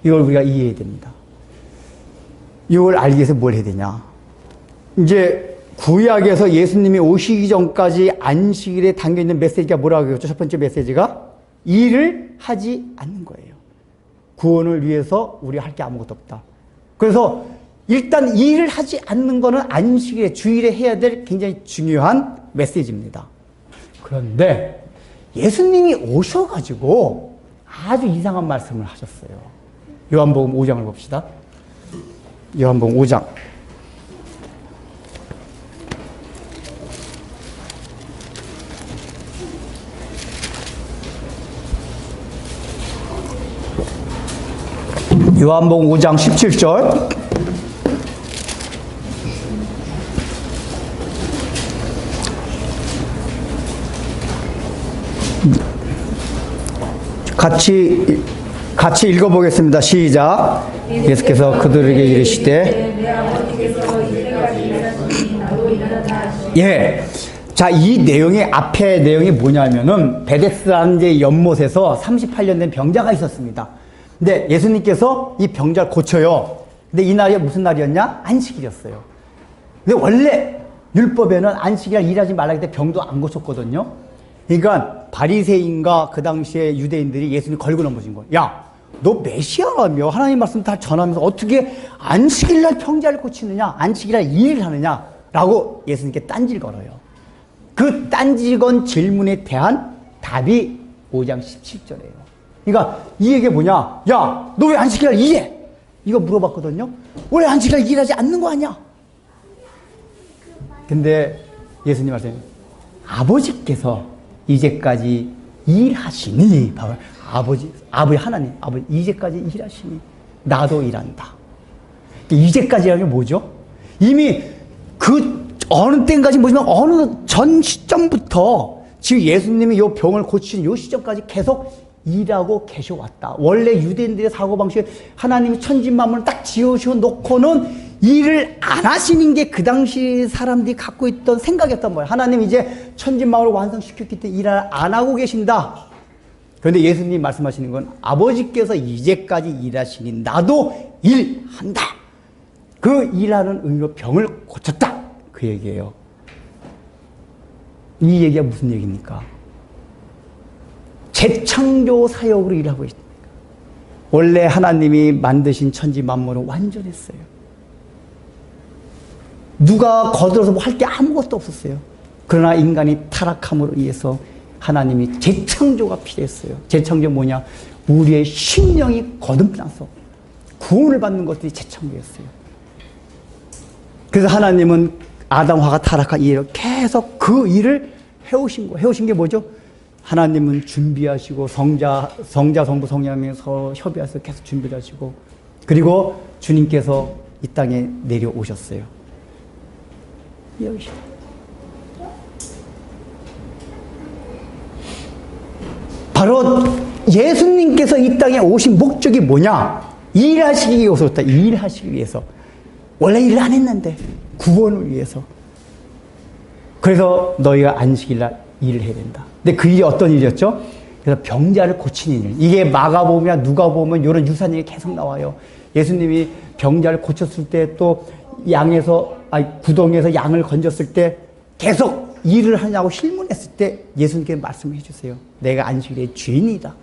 이걸 우리가 이해해야 됩니다. 이걸 알기 위해서 뭘 해야 되냐? 이제 구약에서 예수님이 오시기 전까지 안식일에 담겨있는 메시지가 뭐라고 했죠? 첫 번째 메시지가 일을 하지 않는 거예요. 구원을 위해서 우리 할 게 아무것도 없다. 그래서 일단 일을 하지 않는 거는 안식일에, 주일에 해야 될 굉장히 중요한 메시지입니다. 그런데 예수님이 오셔가지고 아주 이상한 말씀을 하셨어요. 요한복음 5장을 봅시다. 요한복음 5장. 요한복음 5장 17절. 같이 읽어보겠습니다. 시작. 예수께서 그들에게 이르시되, 예. 자, 이 내용의 앞에 내용이 뭐냐면은 베데스다의 연못에서 38년 된 병자가 있었습니다. 근데 예수님께서 이 병자를 고쳐요. 근데 이 날이 무슨 날이었냐? 안식일이었어요. 근데 원래 율법에는 안식일 일하지 말라 했을 때 병도 안 고쳤거든요. 그러니까 바리새인과 그 당시에 유대인들이 예수님 걸고 넘어진 거예요. 야, 너 메시아라며 하나님 말씀 다 전하면서 어떻게 안식일 날 병자를 고치느냐? 안식일 날 일을 하느냐? 라고 예수님께 딴지를 걸어요. 그 딴지건 질문에 대한 답이 5장 17절이에요. 그러니까 이 얘기가 뭐냐? 야, 너 왜 안식일 날 일해? 이거 물어봤거든요. 원래 안식일 날 일하지 않는 거 아니야? 근데 예수님 말씀이 아버지께서 이제까지 일하시니, 아버지 하나님, 아버지 이제까지 일하시니 나도 일한다. 이제까지라는 게 뭐죠? 이미 그 어느 때까지 보시면 어느 전 시점부터 지금 예수님이 이 병을 고치는 이 시점까지 계속 일하고 계셔왔다. 원래 유대인들의 사고방식은 하나님이 천지만물을 딱 지어주어 놓고는 일을 안 하시는 게 그 당시 사람들이 갖고 있던 생각이었단 말이에요. 하나님 이제 천지만물을 완성시켰기 때문에 일을 안 하고 계신다. 그런데 예수님 말씀하시는 건 아버지께서 이제까지 일하시니 나도 일한다. 그 일하는 의미로 병을 고쳤다. 그 얘기예요. 이 얘기가 무슨 얘기입니까? 재창조 사역으로 일하고 있습니다. 원래 하나님이 만드신 천지 만물은 완전했어요. 누가 거들어서 뭐 할 게 아무것도 없었어요. 그러나 인간이 타락함으로 인해서 하나님이 재창조가 필요했어요. 재창조 뭐냐? 우리의 심령이 거듭나서 구원을 받는 것들이 재창조였어요. 그래서 하나님은 아담화가 타락한 이후로 계속 그 일을 해오신 거예요. 해오신 게 뭐죠? 하나님은 준비하시고 성자, 성부, 성령이 서로 협의해서 계속 준비를 하시고, 그리고 주님께서 이 땅에 내려오셨어요. 여기. 바로 예수님께서 이 땅에 오신 목적이 뭐냐? 일하시기 위해서 왔다. 일하시기 위해서. 원래 일을 안 했는데 구원을 위해서. 그래서 너희가 안식일날 일을 해야 된다. 근데 그 일이 어떤 일이었죠? 그래서 병자를 고치는 일. 이게 마가복음이나 누가복음은 이런 유사한 일이 계속 나와요. 예수님이 병자를 고쳤을 때 또 구덩이에서 양을 건졌을 때 계속 일을 하냐고 실문했을 때 예수님께 말씀해 주세요. 내가 안식일의 주인이다.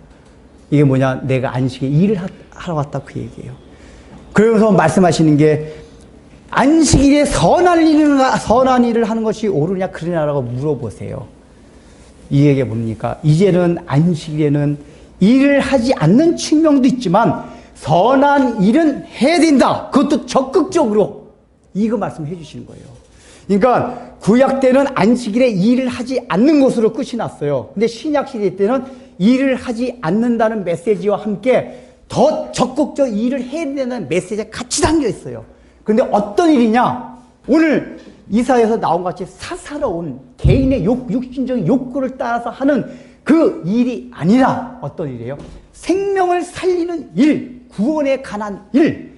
이게 뭐냐? 내가 안식일에 일을 하러 왔다. 그 얘기예요. 그러면서 말씀하시는 게 안식일에 선한 일을 하는 것이 옳으냐 그러냐라고 물어보세요. 이 얘기가 뭡니까? 이제는 안식일에는 일을 하지 않는 측면도 있지만 선한 일은 해야 된다. 그것도 적극적으로. 이거 말씀해 주시는 거예요. 그러니까 구약 때는 안식일에 일을 하지 않는 것으로 끝이 났어요. 근데 신약 시대 때는 일을 하지 않는다는 메시지와 함께 더 적극적 일을 해야 된다는 메시지가 같이 담겨 있어요. 그런데 어떤 일이냐? 오늘 이사에서 나온 것 같이 사사로운 개인의 육신적인 욕구를 따라서 하는 그 일이 아니라 어떤 일이에요? 생명을 살리는 일, 구원에 관한 일.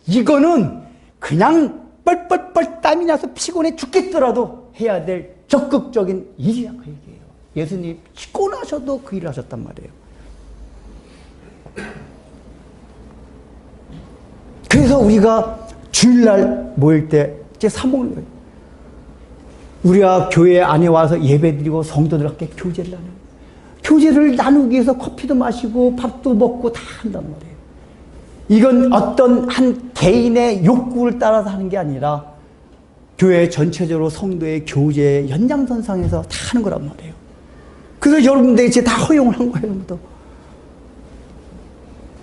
이거는 그냥 뻘뻘뻘 땀이 나서 피곤해 죽겠더라도 해야 될 적극적인 일이야. 그 얘기예요. 예수님 피곤하셔도 그 일을 하셨단 말이에요. 그래서 우리가 주일날 모일 때 이제 사먹는 거예요. 우리가 교회 안에 와서 예배드리고 성도들과 함께 교제를 나누고, 교제를 나누기 위해서 커피도 마시고 밥도 먹고 다 한단 말이에요. 이건 어떤 한 개인의 욕구를 따라서 하는 게 아니라 교회 전체적으로 성도의 교제 연장선상에서 다 하는 거란 말이에요. 그래서 여러분들이 다 허용을 한 거예요. 여러분도.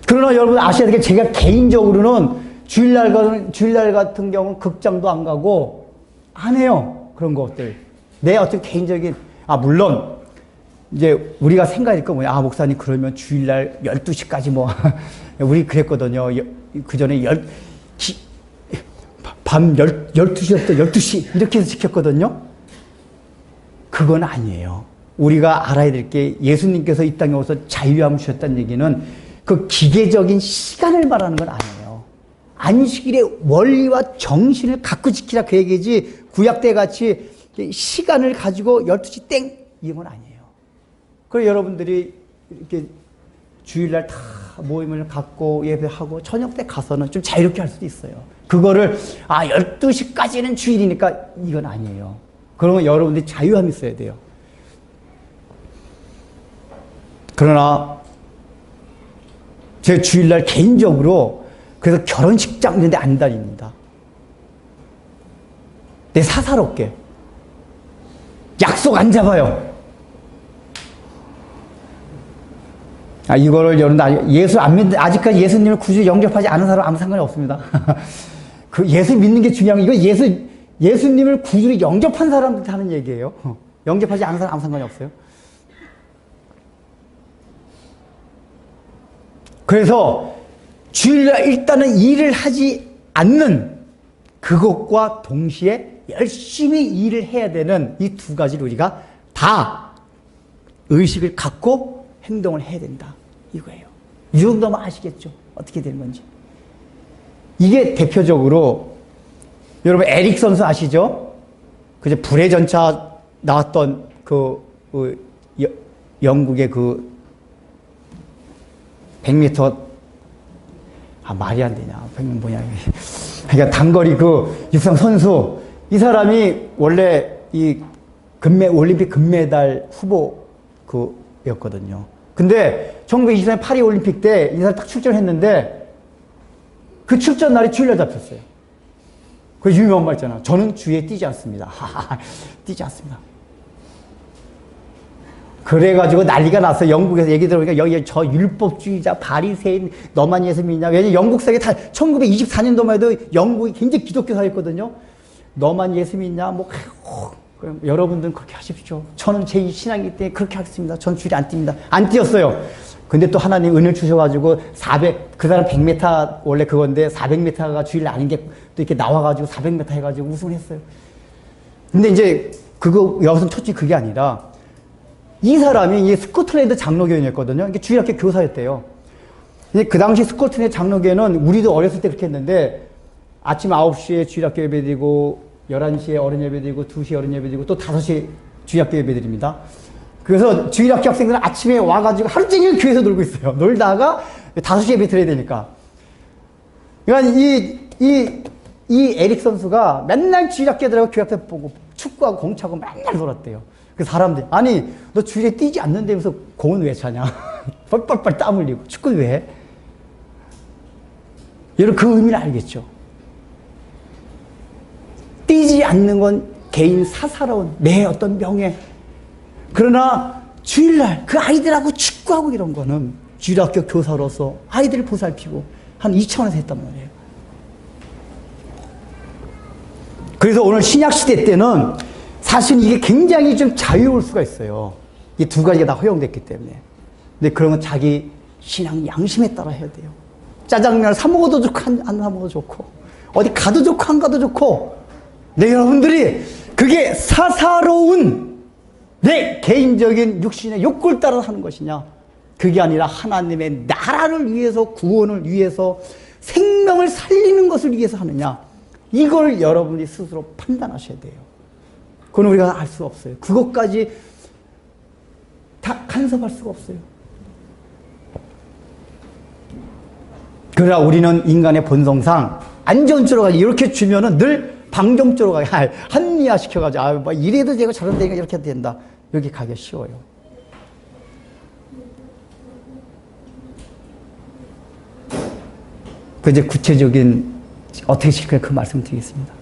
그러나 여러분 아셔야 될 게 제가 개인적으로는 주일날 같은 경우는 극장도 안 가고 안 해요. 그런 것들. 내 어떤 개인적인, 물론 이제 우리가 생각할 거 뭐냐. 목사님 그러면 주일날 12시까지 뭐 우리 그랬거든요. 그 전에 밤 12시부터 12시 이렇게 해서 지켰거든요. 그건 아니에요. 우리가 알아야 될 게 예수님께서 이 땅에 오셔서 자유함을 주셨다는 얘기는 그 기계적인 시간을 말하는 건 아니에요. 안식일의 원리와 정신을 갖고 지키라 그 얘기지 구약 때 같이 시간을 가지고 12시 땡 이건 아니에요. 그래서 여러분들이 이렇게 주일날 다 모임을 갖고 예배하고 저녁 때 가서는 좀 자유롭게 할 수도 있어요. 그거를 12시까지는 주일이니까 이건 아니에요. 그러면 여러분들이 자유함이 있어야 돼요. 그러나 제 주일날 개인적으로 그래서 결혼식장 이런 데 안 다닙니다. 내 사사롭게 약속 안 잡아요. 이거를 여러분 예수 안 믿는 아직까지 예수님을 굳이 영접하지 않은 사람 아무 상관이 없습니다. 그 예수 믿는 게 중요한 거 이거 예수님을 구주로 영접한 사람들 하는 얘기예요. 영접하지 않은 사람 아무 상관이 없어요. 그래서 주일날 일단은 일을 하지 않는 그것과 동시에 열심히 일을 해야 되는 이 두 가지를 우리가 다 의식을 갖고 행동을 해야 된다. 이거예요. 이 정도만 아시겠죠? 어떻게 되는 건지. 이게 대표적으로 여러분 에릭 선수 아시죠? 그제 불의 전차 나왔던 영국의 100m 말이 안 되냐. 100m 뭐냐. 그러니까 단거리 육상 선수 이 사람이 원래 이 올림픽 금메달 후보 였거든요. 근데 1924년 파리 올림픽 때 이 사람 딱 출전했는데 그 출전 날이 주일날 잡혔어요. 그 유명한 말 있잖아. 저는 주에 뛰지 않습니다. 뛰지 않습니다. 그래가지고 난리가 났어요. 영국에서 얘기 들어보니까 여기 저 율법주의자 바리새인 너만 예수 믿냐. 왜냐면 영국 사회 다 1924년도만 해도 영국이 굉장히 기독교 사회였거든요. 너만 예수 믿냐. 여러분들은 그렇게 하십시오. 저는 제 신앙이기 때문에 그렇게 하겠습니다. 전 주일에 안 뜁니다. 안 뛰었어요. 근데 또 하나님 은혜를 주셔가지고 그 사람 100m 원래 그건데 400m가 주일 아닌 게 또 이렇게 나와가지고 400m 해가지고 우승을 했어요. 근데 이제 여기서 초점이 그게 아니라 이 사람이 스코틀랜드 장로교인이었거든요. 이게 주일학교 교사였대요. 그 당시 스코틀랜드 장로교회는 우리도 어렸을 때 그렇게 했는데 아침 9시에 주일학교 예배드리고 11시에 어른 예배드리고 2시에 어른 예배드리고 또 5시에 주일학교 예배드립니다. 그래서 주일학교 학생들은 아침에 와가지고 하루 종일 교회에서 놀고 있어요. 놀다가 5시에 예배 드려야 되니까. 그러니까 이 에릭 선수가 맨날 주일학교에 들어가고 교회학교 보고 축구하고 공차고 맨날 놀았대요. 그 사람들이 아니 너 주일에 뛰지 않는다면서 공은 왜 차냐. 뻘뻘뻘 땀 흘리고 축구 왜 해? 여러분 그 의미를 알겠죠? 뛰지 않는 건 개인 사사로운 내 어떤 명예. 그러나 주일날 그 아이들하고 축구하고 이런 거는 주일학교 교사로서 아이들을 보살피고 한 2,000원에서 했단 말이에요. 그래서 오늘 신약시대 때는 사실 이게 굉장히 좀 자유로울 수가 있어요. 이 두 가지가 다 허용됐기 때문에. 근데 그런 건 자기 신앙 양심에 따라 해야 돼요. 짜장면을 사 먹어도 좋고 안 사 먹어도 좋고 어디 가도 좋고 안 가도 좋고 네, 여러분들이 그게 사사로운 내 개인적인 육신의 욕구를 따라 하는 것이냐 그게 아니라 하나님의 나라를 위해서 구원을 위해서 생명을 살리는 것을 위해서 하느냐 이걸 여러분이 스스로 판단하셔야 돼요. 그건 우리가 알 수 없어요. 그것까지 다 간섭할 수가 없어요. 그러나 우리는 인간의 본성상 안전쪽으로 가지 이렇게 주면은 늘 방종쪽으로 가게 합리화 시켜가지고 뭐 이래도 되고 저래도 되고 이렇게 해도 된다. 여기 가기가 쉬워요. 그 이제 구체적인 어떻게 시킬까 그 말씀 드리겠습니다.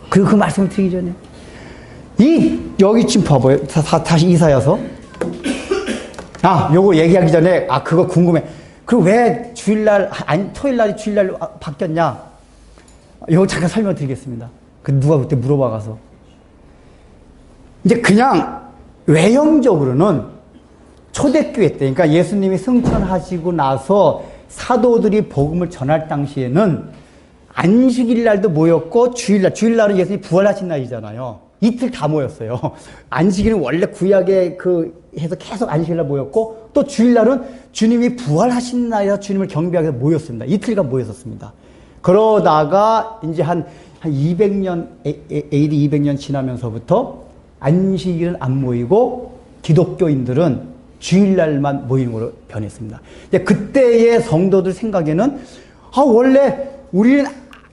그리고 그 말씀을 드리기 전에 여기 지금 봐봐요. 다시 이사야서. 요거 얘기하기 전에 그거 궁금해. 그리고 왜 주일날 토요일날이 주일날로 바뀌었냐? 요거 잠깐 설명드리겠습니다. 누가 그때 물어봐가서 이제 그냥 외형적으로는 초대교회 때, 그러니까 예수님이 승천하시고 나서 사도들이 복음을 전할 당시에는 안식일 날도 모였고 주일날은 예수님이 부활하신 날이잖아요. 이틀 다 모였어요. 안식일은 원래 구약에 해서 계속 안식일 날 모였고, 또 주일날은 주님이 부활하신 날이라 주님을 경배하기 위해서 모였습니다. 이틀간 모였었습니다. 그러다가 이제 한 200년, AD 200년 지나면서부터 안식일은 안 모이고 기독교인들은 주일날만 모이는 걸로 변했습니다. 그때의 성도들 생각에는 원래 우리는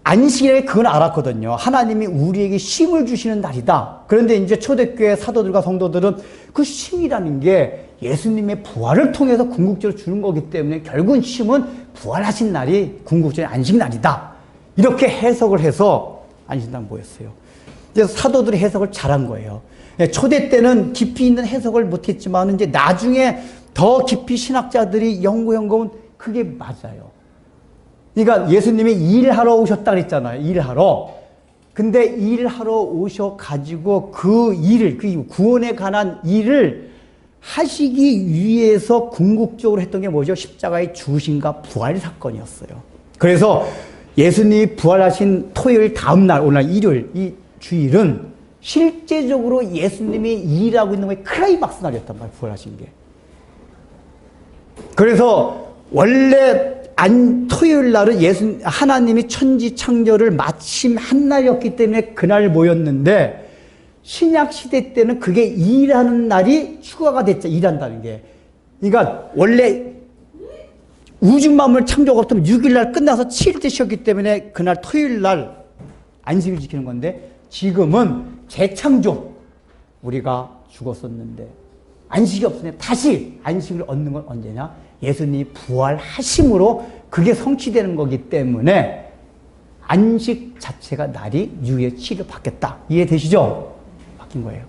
안식일에 그건 알았거든요. 하나님이 우리에게 쉼을 주시는 날이다. 그런데 이제 초대교회 사도들과 성도들은 그 쉼이라는 게 예수님의 부활을 통해서 궁극적으로 주는 거기 때문에 결국은 쉼은 부활하신 날이 궁극적인 안식날이다. 이렇게 해석을 해서 안식날 모였어요. 그래서 사도들이 해석을 잘한 거예요. 초대 때는 깊이 있는 해석을 못했지만 이제 나중에 더 깊이 신학자들이 연구한 건 그게 맞아요. 그러니까 예수님이 일하러 오셨다 그랬잖아요. 일하러. 근데 일하러 오셔가지고 그 일을, 그 구원에 관한 일을 하시기 위해서 궁극적으로 했던 게 뭐죠? 십자가의 죽으심과 부활 사건이었어요. 그래서 예수님이 부활하신 토요일 다음날, 오늘 일요일, 이 주일은 실제적으로 예수님이 일하고 있는 거에 클라이막스 날이었단 말이에요. 부활하신 게. 그래서 원래 토요일 날은 하나님이 천지 창조를 마침 한 날이었기 때문에 그날 모였는데, 신약 시대 때는 그게 일하는 날이 추가가 됐죠. 일한다는 게. 그러니까 원래 우주 만물 창조가 없으면 6일 날 끝나서 7일째 쉬었기 때문에 그날 토요일 날 안식을 지키는 건데, 지금은 재창조. 우리가 죽었었는데 안식이 없으니 다시 안식을 얻는 건 언제냐? 예수님이 부활하심으로 그게 성취되는 거기 때문에 안식 자체가 날이 6의 7로 바뀌었다. 이해되시죠? 바뀐 거예요.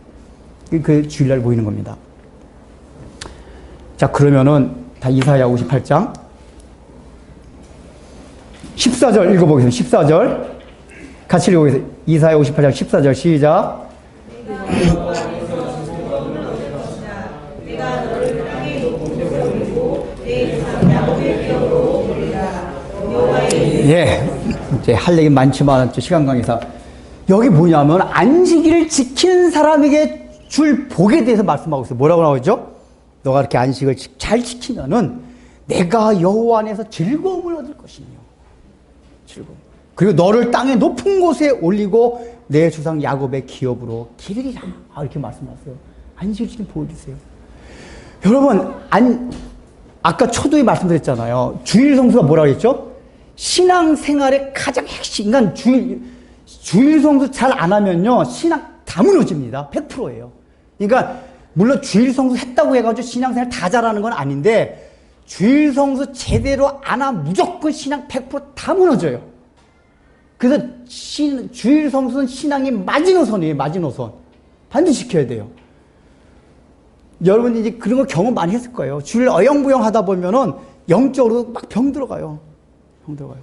그 주일날 모이는 겁니다. 자, 그러면은 다 이사야 58장 14절 읽어보겠습니다. 14절 같이 읽어보겠습니다. 이사야 58장 14절 시작. 예, 이제 할 얘기 많지만 시간 관계상 여기 뭐냐면 안식일을 지키는 사람에게 줄 복에 대해서 말씀하고 있어요. 뭐라고 나오죠? 너가 이렇게 안식을 잘 지키면은 내가 여호와 안에서 즐거움을 얻을 것이며, 즐거움. 그리고 너를 땅의 높은 곳에 올리고 내 조상 야곱의 기업으로 기르리라. 이렇게 말씀하세요. 안식일 지키는 복을 주세요. 여러분, 아까 초두에 말씀드렸잖아요. 주일 성수가 뭐라고 했죠? 신앙생활의 가장 핵심. 그러니까 주일 성수 잘 안 하면요, 신앙 다 무너집니다. 100%예요. 그러니까 물론 주일 성수 했다고 해가지고 신앙생활 다 잘하는 건 아닌데, 주일 성수 제대로 안 하면 무조건 신앙 100%다 무너져요. 그래서 주일 성수는 신앙의 마지노선이에요. 마지노선. 반드시 지켜야 돼요. 여러분이 이제 그런 거 경험 많이 했을 거예요. 주일 어영부영 하다 보면은 영적으로 막 병 들어가요. 병 들어가요.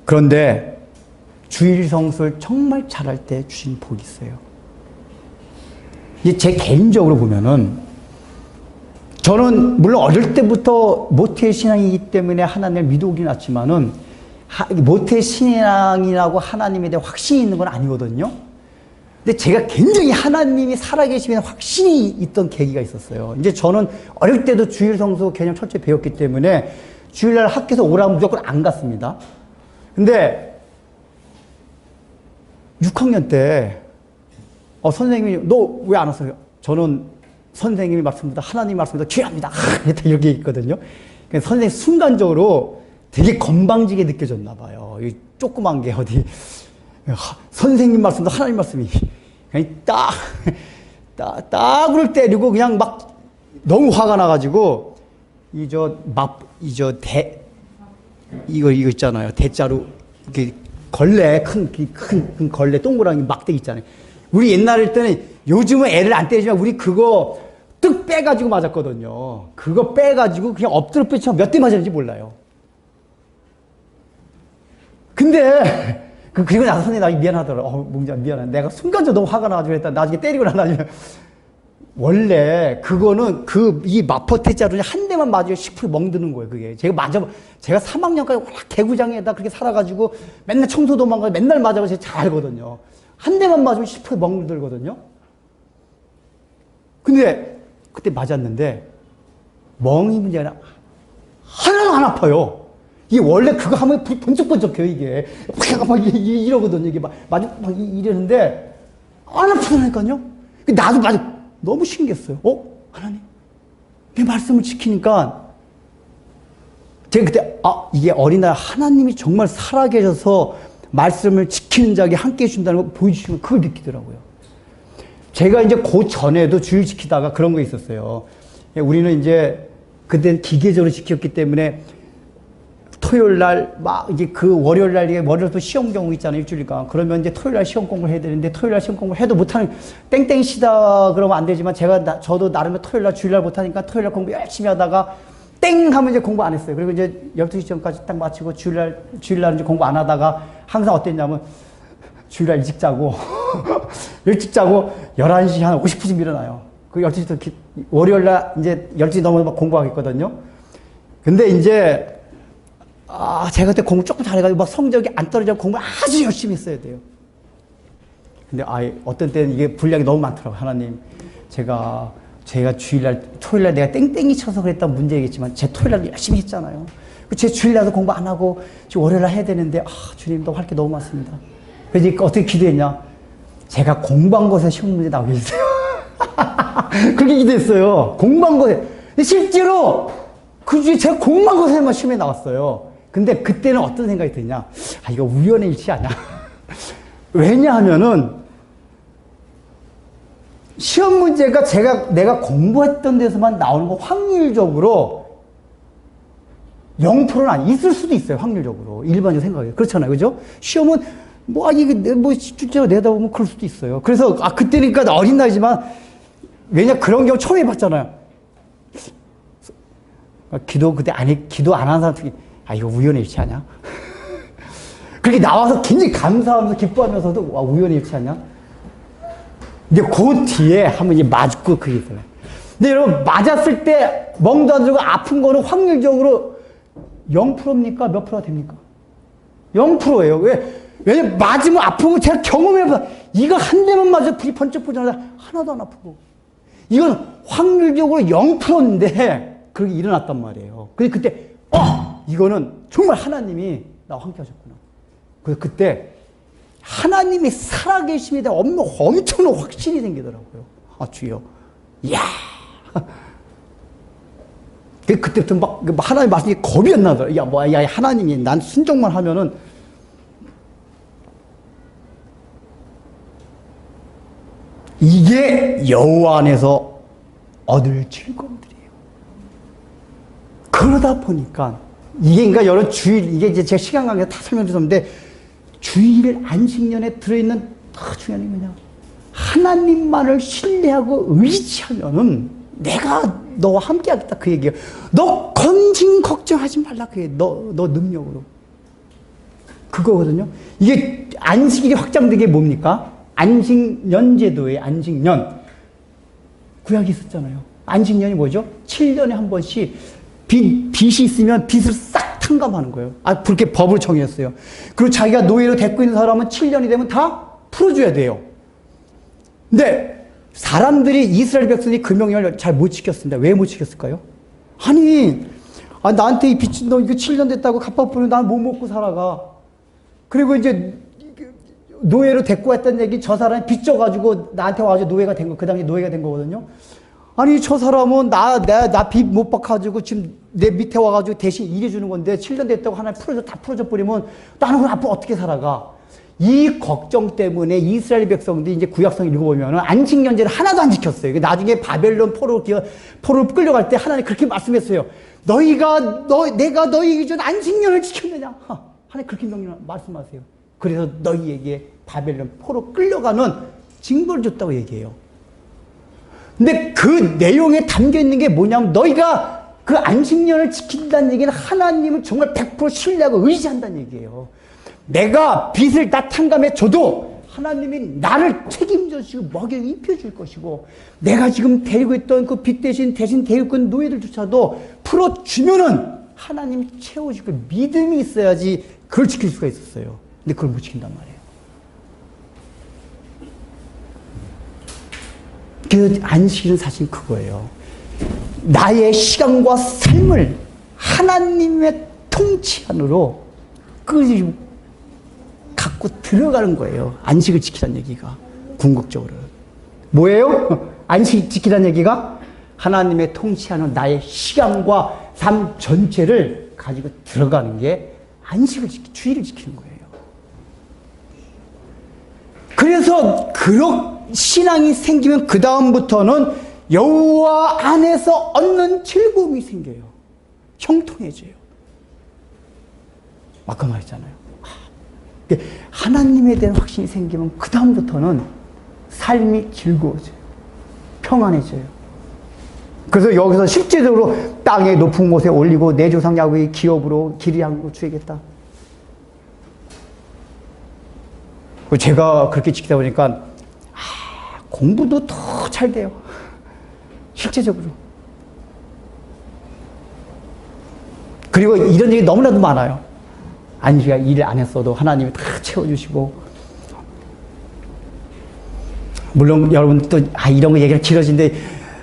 그런데 주일 성수를 정말 잘할 때 주신 복이 있어요. 이제 제 개인적으로 보면은, 저는 물론 어릴 때부터 모태 신앙이기 때문에 하나님을 믿어오긴 했지만은, 모태 신앙이라고 하나님에 대한 확신이 있는 건 아니거든요. 근데 제가 굉장히 하나님이 살아계시면 확신이 있던 계기가 있었어요. 이제 저는 어릴 때도 주일 성수 개념 철저히 배웠기 때문에 주일날 학교에서 오라면 무조건 안 갔습니다. 근데 6학년 때 선생님이 너 왜 안 왔어요? 저는 선생님이 말씀보다 하나님 말씀보다 귀합니다. 이렇게 있거든요. 선생님 순간적으로 되게 건방지게 느껴졌나 봐요. 이 조그만 게 어디 선생님 말씀도 하나님 말씀이 그냥 딱을 때리고 그냥 막 너무 화가 나가지고 이거 있잖아요. 대자로, 이게 걸레, 큰 걸레, 동그라미 막대기 있잖아요. 우리 옛날일 때는, 요즘은 애를 안 때리지만, 우리 그거 뚝 빼가지고 맞았거든요. 그거 빼가지고 그냥 엎드려 뻗쳐 몇 대 맞았는지 몰라요. 근데, 그리고 나서 선생님, 나 미안하더라. 몽자, 미안해. 내가 순간적으로 너무 화가 나가지고 했다. 나중에 때리고 나면. 원래, 그거는 이 마포대자로 한 대만 맞으면 10% 멍드는 거예요, 그게. 제가 3학년까지 워낙 개구장에다 그렇게 살아가지고 맨날 청소 도망가고 맨날 맞아서 제가 잘 알거든요. 한 대만 맞으면 10% 멍들거든요. 근데, 그때 맞았는데, 멍이 문제가 아니라 하나도 안 아파요. 이게 원래 그거 하면 번쩍번쩍해요, 이게. 막 이러거든요. 이게 막 이러는데, 안 아프다니까요? 나도 너무 신기했어요. 하나님. 내 말씀을 지키니까, 제가 그때, 이게 어린아이 하나님이 정말 살아계셔서 말씀을 지키는 자에게 함께 해준다는 걸 보여주시면 그걸 느끼더라고요. 제가 이제 그 전에도 주일 지키다가 그런 거 있었어요. 우리는 이제, 그때 기계적으로 지켰기 때문에, 토요일 날, 이제 월요일 날, 월요일부터 시험 경우 있잖아요, 일주일간. 그러면 이제 토요일 날 시험 공부를 해야 되는데, 토요일 날 시험 공부를 해도 못하는, 땡땡 시다 그러면 안 되지만, 저도 나름의 토요일 날, 주일 날 못하니까 토요일 날 공부 열심히 하다가, 땡! 하면 이제 공부 안 했어요. 그리고 이제 12시 전까지 딱 마치고, 주일 날 이제 공부 안 하다가, 항상 어땠냐면, 주일 날 일찍 자고, 일찍 자고, 11시 한 50분쯤 일어나요. 그 12시부터, 월요일 날 이제 12시 넘어서 막 공부하겠거든요. 근데 이제, 제가 그때 공부 조금 잘해가지고 막 성적이 안 떨어지고 공부를 아주 열심히 했어야 돼요. 근데 어떤 때는 이게 분량이 너무 많더라고요. 하나님, 제가 토요일날 내가 땡땡이 쳐서 그랬던 문제이겠지만, 제 토요일날 열심히 했잖아요. 제 주일날도 공부 안 하고, 지금 월요일날 해야 되는데, 주님, 너 할 게 너무 많습니다. 그래서 어떻게 기도했냐? 제가 공부한 것에 시험 문제 나오게 했어요. 그렇게 기도했어요. 공부한 것에. 실제로, 그 주에 제가 공부한 것에만 시험에 나왔어요. 근데 그때는 어떤 생각이 드냐? 이거 우연의 일치 아니야? 왜냐하면은, 시험 문제가 내가 공부했던 데서만 나오는 거 확률적으로 0%는 있을 수도 있어요, 확률적으로. 일반적으로 생각해요. 그렇잖아요. 그죠? 시험은, 이게 실제로 내다보면 그럴 수도 있어요. 그래서, 그때니까 어린 나이지만, 왜냐, 그런 경우 처음 해봤잖아요. 기도 안 하는 사람 특히, 이거 우연의 일치 아니야? 그렇게 나와서 굉장히 감사하면서 기뻐하면서도, 우연의 일치 아니야? 이제 그 뒤에 한번 이제 맞고 그게 있어요. 근데 여러분, 맞았을 때 멍도 안 들고 아픈 거는 확률적으로 0%입니까? 몇 프로가 됩니까? 0%예요. 왜냐면 맞으면 아픈 거 제가 경험해봐. 이거 한 대만 맞아도 불이 번쩍 보자마자 하나도 안 아프고. 이건 확률적으로 0%인데 그렇게 일어났단 말이에요. 근데 그때 이거는 정말 하나님이 나와 함께 하셨구나. 그래서 그때 하나님이 살아계심에 대한 엄청난 확신이 생기더라고요. 주여. 이야. 그때부터 막 하나님 말씀이 겁이 안 나더라고요. 야, 하나님이 난 순종만 하면은 이게 여호와 안에서 얻을 즐거움들이에요. 그러다 보니까 이게 그러니까 여러 주일 이게 이제 제가 시간 관계에서 다 설명드렸는데 주일 안식년에 들어있는 더 중요한 게 뭐냐? 하나님만을 신뢰하고 의지하면은 내가 너와 함께 하겠다 그 얘기예요. 너 건진 걱정하지 말라 그 얘기예요. 너 능력으로. 그거거든요. 이게 안식일이 확장되게 뭡니까? 안식년 제도예요. 안식년. 구약이 있었잖아요. 안식년이 뭐죠? 7년에 한 번씩 빚이 있으면 빚을 싹 탕감하는 거예요. 그렇게 법을 정했어요. 그리고 자기가 노예로 데리고 있는 사람은 7년이 되면 다 풀어줘야 돼요. 근데 사람들이 이스라엘 백성이 그 명령을 잘 못 지켰습니다. 왜 못 지켰을까요? 나한테 이 빚, 너 이거 7년 됐다고 갚아보면 난 못 먹고 살아가. 그리고 이제 노예로 데리고 왔다는 얘기, 저 사람이 빚져가지고 나한테 와서 노예가 된 거, 그 당시 노예가 된 거거든요. 저 사람은 나 빚 못 받아가지고 지금 내 밑에 와가지고 대신 일해주는 건데 7년 됐다고 하나 다 풀어줘 버리면 나는 그럼 앞으로 어떻게 살아가? 이 걱정 때문에 이스라엘 백성들이 이제 구약성 읽어보면 안식년제를 하나도 안 지켰어요. 나중에 바벨론 포로로 끌려갈 때 하나님 그렇게 말씀했어요. 내가 너희에게 준 안식년을 지켰느냐? 하나님 그렇게 말씀하세요. 그래서 너희에게 바벨론 포로 끌려가는 징벌을 줬다고 얘기해요. 근데 그 내용에 담겨 있는 게 뭐냐면 너희가 그 안식년을 지킨다는 얘기는 하나님을 정말 100% 신뢰하고 의지한다는 얘기예요. 내가 빚을 다 탕감해 줘도 하나님이 나를 책임져 주시고 먹여 입혀 줄 것이고 내가 지금 데리고 있던 그 빚 대신 데리고 있는 노예들조차도 풀어주면은 하나님 채워줄 그 믿음이 있어야지 그걸 지킬 수가 있었어요. 근데 그걸 못 지킨단 말이에요. 그 안식일은 사실 그거예요. 나의 시간과 삶을 하나님의 통치 안으로 갖고 들어가는 거예요. 안식을 지키라는 얘기가 궁극적으로 뭐예요? 안식 지키라는 얘기가 하나님의 통치 안으로 나의 시간과 삶 전체를 가지고 들어가는 게 주의를 지키는 거예요. 그래서 신앙이 생기면 그 다음부터는 여호와 안에서 얻는 즐거움이 생겨요. 형통해져요. 아까 말했잖아요. 하나님에 대한 확신이 생기면 그 다음부터는 삶이 즐거워져요. 평안해져요. 그래서 여기서 실제적으로 땅의 높은 곳에 올리고 내 조상 야곱의 기업으로 기리하고 주겠다. 제가 그렇게 지키다 보니까 공부도 더 잘 돼요. 실제적으로. 그리고 이런 얘기 너무나도 많아요. 안식일 일을 안 했어도 하나님이 다 채워주시고. 물론 여러분도 이런 거 얘기가 길어진데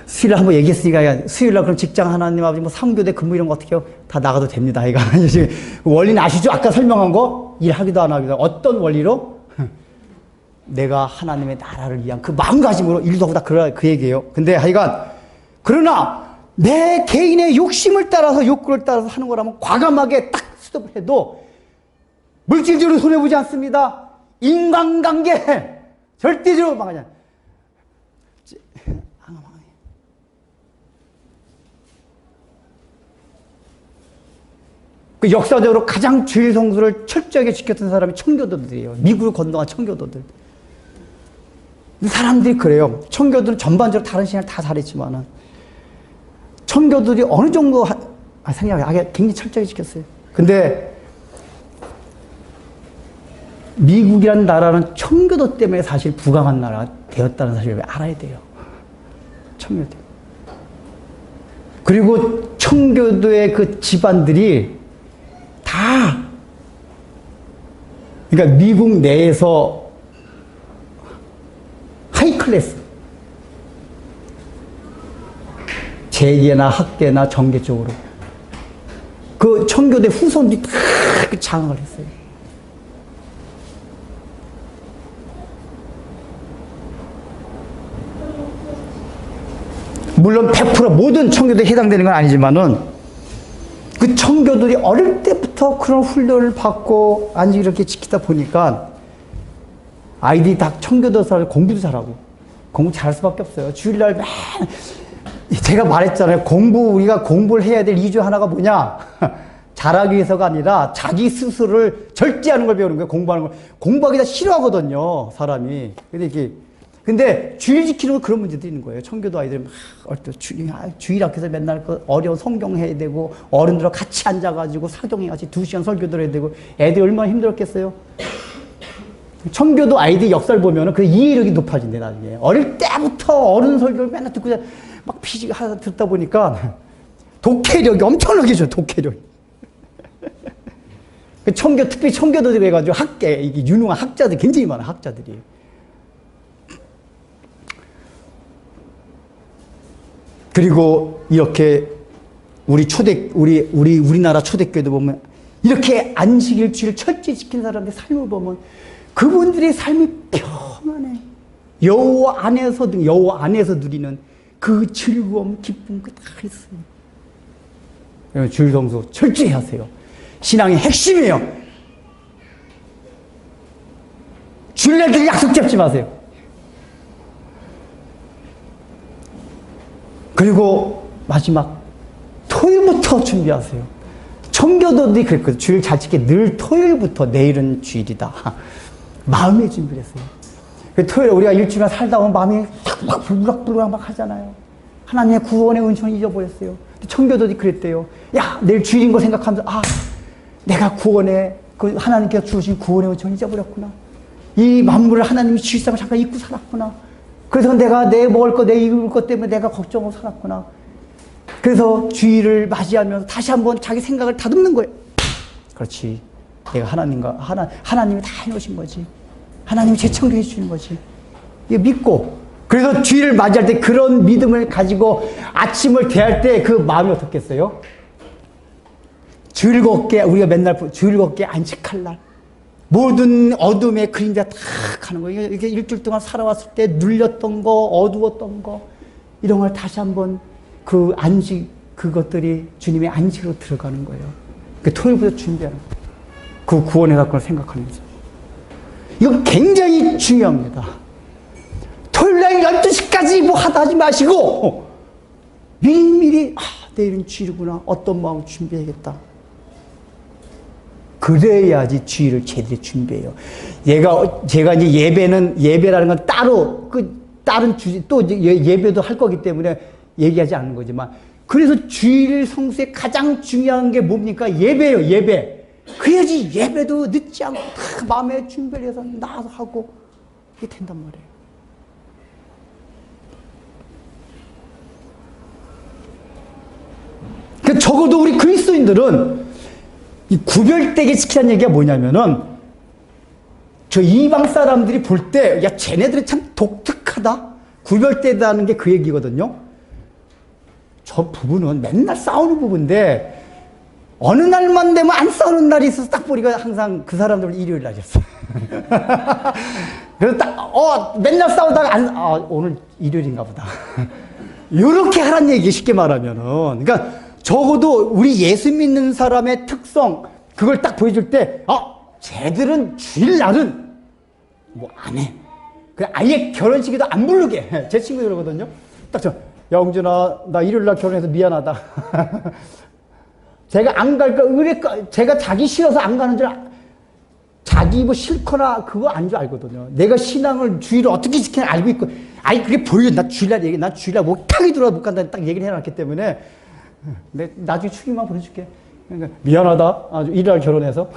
수요일에 한번 얘기했으니까 수요일날 그럼 직장 하나님 아버지 뭐 사무교대 근무 이런 거 어떻게 해요? 다 나가도 됩니다. 이거 원리는 아시죠? 아까 설명한 거 일하기도 안 하기도 어떤 원리로? 내가 하나님의 나라를 위한 그 마음가짐으로 일도 하고 다 그 얘기예요. 근데 하여간 그러나 내 개인의 욕심을 따라서 욕구를 따라서 하는 거라면 과감하게 딱 스톱을 해도 물질적으로 손해보지 않습니다. 인간관계 절대적으로 망하지 않아요. 그 역사적으로 가장 주일 성수를 철저하게 지켰던 사람이 청교도들이에요. 미국을 건너간 청교도들. 사람들이 그래요. 청교도는 전반적으로 다른 신앙을 다 잘했지만은 청교도들이 어느 정도 생각하게 굉장히 철저하게 지켰어요. 근데 미국이라는 나라는 청교도 때문에 사실 부강한 나라가 되었다는 사실을 알아야 돼요. 청교도. 그리고 청교도의 그 집안들이 다 그러니까 미국 내에서 하이클래스 재계나 학계나 정계 쪽으로 그 청교대 후손들이 다 장악을 했어요. 물론 100% 모든 청교도에 해당되는 건 아니지만은 그 청교도들이 어릴 때부터 그런 훈련을 받고 안식일을 이렇게 지키다 보니까 아이들이 다 청교도 사람 공부도 잘하고 공부 잘할 수밖에 없어요. 주일날 맨 제가 말했잖아요. 우리가 공부를 해야 될 이유 하나가 뭐냐? 잘하기 위해서가 아니라 자기 스스로를 절제하는 걸 배우는 거예요. 공부하는 걸. 공부하기 다 싫어하거든요, 사람이. 근데 주일 지키는 건 그런 문제도 있는 거예요. 청교도 아이들 막 주일 앞에서 맨날 그 어려운 성경 해야 되고 어른들하고 같이 앉아가지고 사경해가지고 2시간 설교들 해야 되고 애들이 얼마나 힘들었겠어요. 청교도 아이들 역사를 보면은 그 이해력이 높아진대, 나중에. 어릴 때부터 어른 설교를 맨날 듣고 막 피식 하다 듣다 보니까 독해력이 엄청나게 좋아요, 독해력이. 특히 청교도들 해가지고 이게 유능한 학자들 굉장히 많아, 학자들이. 그리고 이렇게 우리나라 초대교회도 보면 이렇게 안식일주의를 철저히 지킨 사람들의 삶을 보면 그분들의 삶이 평안해. 여호와 안에서 누리는 그 즐거움, 기쁨, 그 다 있어요. 여러분, 주일 성수 철저히 하세요. 신앙의 핵심이에요. 주일날 약속 잡지 마세요. 그리고 마지막 토요일부터 준비하세요. 청교도들이 그랬거든요. 주일 잘 지키게 늘 토요일부터 내일은 주일이다. 마음의 준비를 했어요. 토요일 우리가 일주일만 살다 보면 마음이 막 불락불락 막 하잖아요. 하나님의 구원의 은총을 잊어버렸어요. 청교도들이 그랬대요. 야, 내일 주일인 거 생각하면서 내가 구원의 그 하나님께서 주신 구원의 은총을 잊어버렸구나. 이 만물을 하나님이 주시다고 잠깐 잊고 살았구나. 그래서 내가 내 먹을 거, 내 입을 것 때문에 내가 걱정하고 살았구나. 그래서 주일을 맞이하면서 다시 한번 자기 생각을 다듬는 거예요. 그렇지. 내가 하나님이 다 해놓으신 거지. 하나님이 재창조해 주시는 거지. 이거 믿고. 그래서 주일을 맞이할 때 그런 믿음을 가지고 아침을 대할 때 그 마음이 어떻겠어요? 즐겁게, 우리가 맨날 즐겁게 안식할 날. 모든 어둠의 그림자 다 가는 거예요. 이게 일주일 동안 살아왔을 때 눌렸던 거, 어두웠던 거, 이런 걸 다시 한번 그 안식, 그것들이 주님의 안식으로 들어가는 거예요. 그 토요일부터 준비하는 거예요. 그 구원의 사건을 생각하면서. 이거 굉장히 중요합니다. 토요일날 12시까지 뭐 하지 마시고, 미리미리, 내일은 주일이구나. 어떤 마음을 준비해야겠다. 그래야지 주일을 제대로 준비해요. 제가 이제 예배라는 건 따로, 다른 또 예배도 할 거기 때문에 얘기하지 않는 거지만, 그래서 주일 성수의 가장 중요한 게 뭡니까? 예배예요, 예배. 그래야지 예배도 늦지 않고 다 마음에 준비를 해서 나와서 하고, 이게 된단 말이에요. 그러니까 적어도 우리 그리스도인들은 이 구별되게 지키라는 얘기가 뭐냐면은, 저 이방 사람들이 볼 때, 야, 쟤네들이 참 독특하다? 구별되다는 게 그 얘기거든요. 저 부부는 맨날 싸우는 부부인데, 어느 날만 되면 안 싸우는 날이 있어서 딱 보니까 항상 그 사람들은 일요일 날이었어. 그래서 딱, 맨날 싸우다가 오늘 일요일인가 보다. 이렇게 하란 얘기 쉽게 말하면은. 그러니까 적어도 우리 예수 믿는 사람의 특성, 그걸 딱 보여줄 때, 쟤들은 주일날은 뭐 안 해. 그냥 아예 결혼식에도 안 부르게. 제 친구들 그러거든요. 딱 야, 홍준아, 나 일요일날 결혼해서 미안하다. 제가 안 갈까, 제가 자기 싫어서 안 가는 줄, 자기 뭐 싫거나 그거 안 줄 알거든요. 내가 신앙을, 주일을 어떻게 지키나 알고 있고, 그게 보여. 나 주일날 못하게 들어와 못 간다 딱 얘기를 해놨기 때문에, 나중에 축의만 보내줄게. 그러니까 미안하다. 일요일 결혼해서.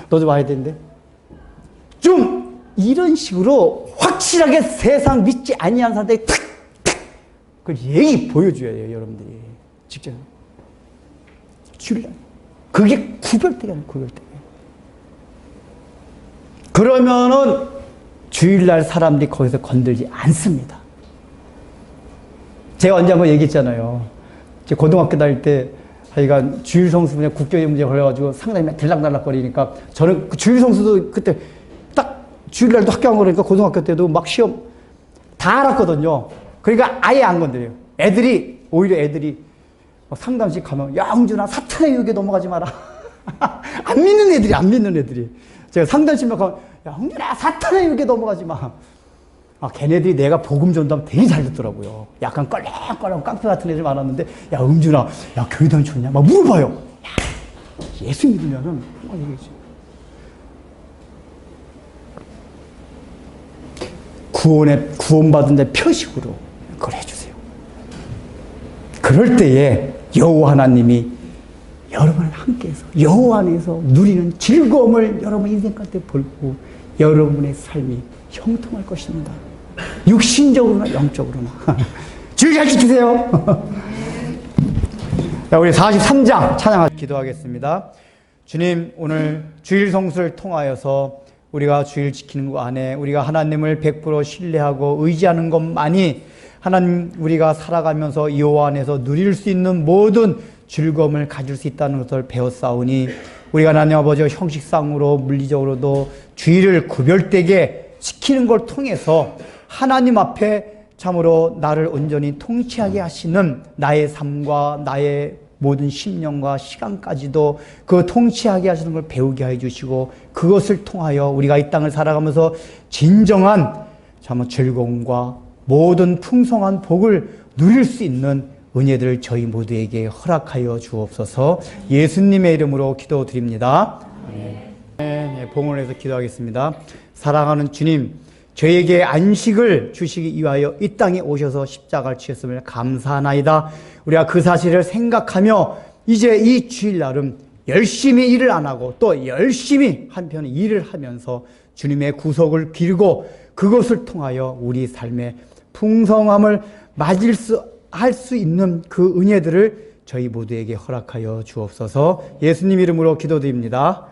너 좀 와야 되는데. 좀, 이런 식으로 확실하게 세상 믿지 아니한 사람들이 탁! 그 얘기 보여줘야 돼요, 여러분들이. 직접. 주일날. 그게 구별되게 하는 구별되게. 그러면은 주일날 사람들이 거기서 건들지 않습니다. 제가 언제 한번 얘기했잖아요. 고등학교 다닐 때 하여간 주일 성수 그냥 국교의 문제 걸려가지고 상당히 들락날락거리니까 저는 그 주일 성수도 그때 딱 주일날도 학교 안 가니까 고등학교 때도 막 시험 다 알았거든요. 그러니까 아예 안 건드려요. 오히려 애들이 상담실 가면, 야, 홍준아, 사탄의 유혹에 넘어가지 마라. 안 믿는 애들이. 제가 상담실만 가면, 야, 홍준아, 사탄의 유혹에 넘어가지 마. 걔네들이 내가 복음 전도하면 되게 잘 듣더라고요. 약간 껄렁껄렁 깡패 같은 애들 많았는데, 야, 홍준아, 야, 교회 다니셨냐? 막 물어봐요. 야, 예수 믿으면은, 얘기지. 구원받은 데 표식으로 그걸 해주세요. 그럴 때에 여호와 하나님이 여러분을 함께해서 여호와 안에서 누리는 즐거움을 여러분 인생 가운데 볼고 여러분의 삶이 형통할 것입니다. 육신적으로나 영적으로나. 주일 잘 지키세요. 자, 우리 43장 찬양하 기도하겠습니다. 주님, 오늘 주일 성수를 통하여서 우리가 주일 지키는 것 안에 우리가 하나님을 100% 신뢰하고 의지하는 것만이 하나님 우리가 살아가면서 여호와 안에서 누릴 수 있는 모든 즐거움을 가질 수 있다는 것을 배웠사오니 우리가 하나님 아버지 형식상으로 물리적으로도 주일을 구별되게 지키는 걸 통해서 하나님 앞에 참으로 나를 온전히 통치하게 하시는 나의 삶과 나의 모든 심령과 시간까지도 그 통치하게 하시는 걸 배우게 해주시고 그것을 통하여 우리가 이 땅을 살아가면서 진정한 참 즐거움과 모든 풍성한 복을 누릴 수 있는 은혜들을 저희 모두에게 허락하여 주옵소서. 예수님의 이름으로 기도드립니다. 네, 봉헌해서 기도하겠습니다. 사랑하는 주님, 저에게 안식을 주시기 위하여 이 땅에 오셔서 십자가를 지셨음을 감사하나이다. 우리가 그 사실을 생각하며 이제 이 주일날은 열심히 일을 안 하고 또 열심히 한편에 일을 하면서 주님의 구속을 빌고 그것을 통하여 우리 삶의 풍성함을 할 수 있는 그 은혜들을 저희 모두에게 허락하여 주옵소서. 예수님 이름으로 기도드립니다.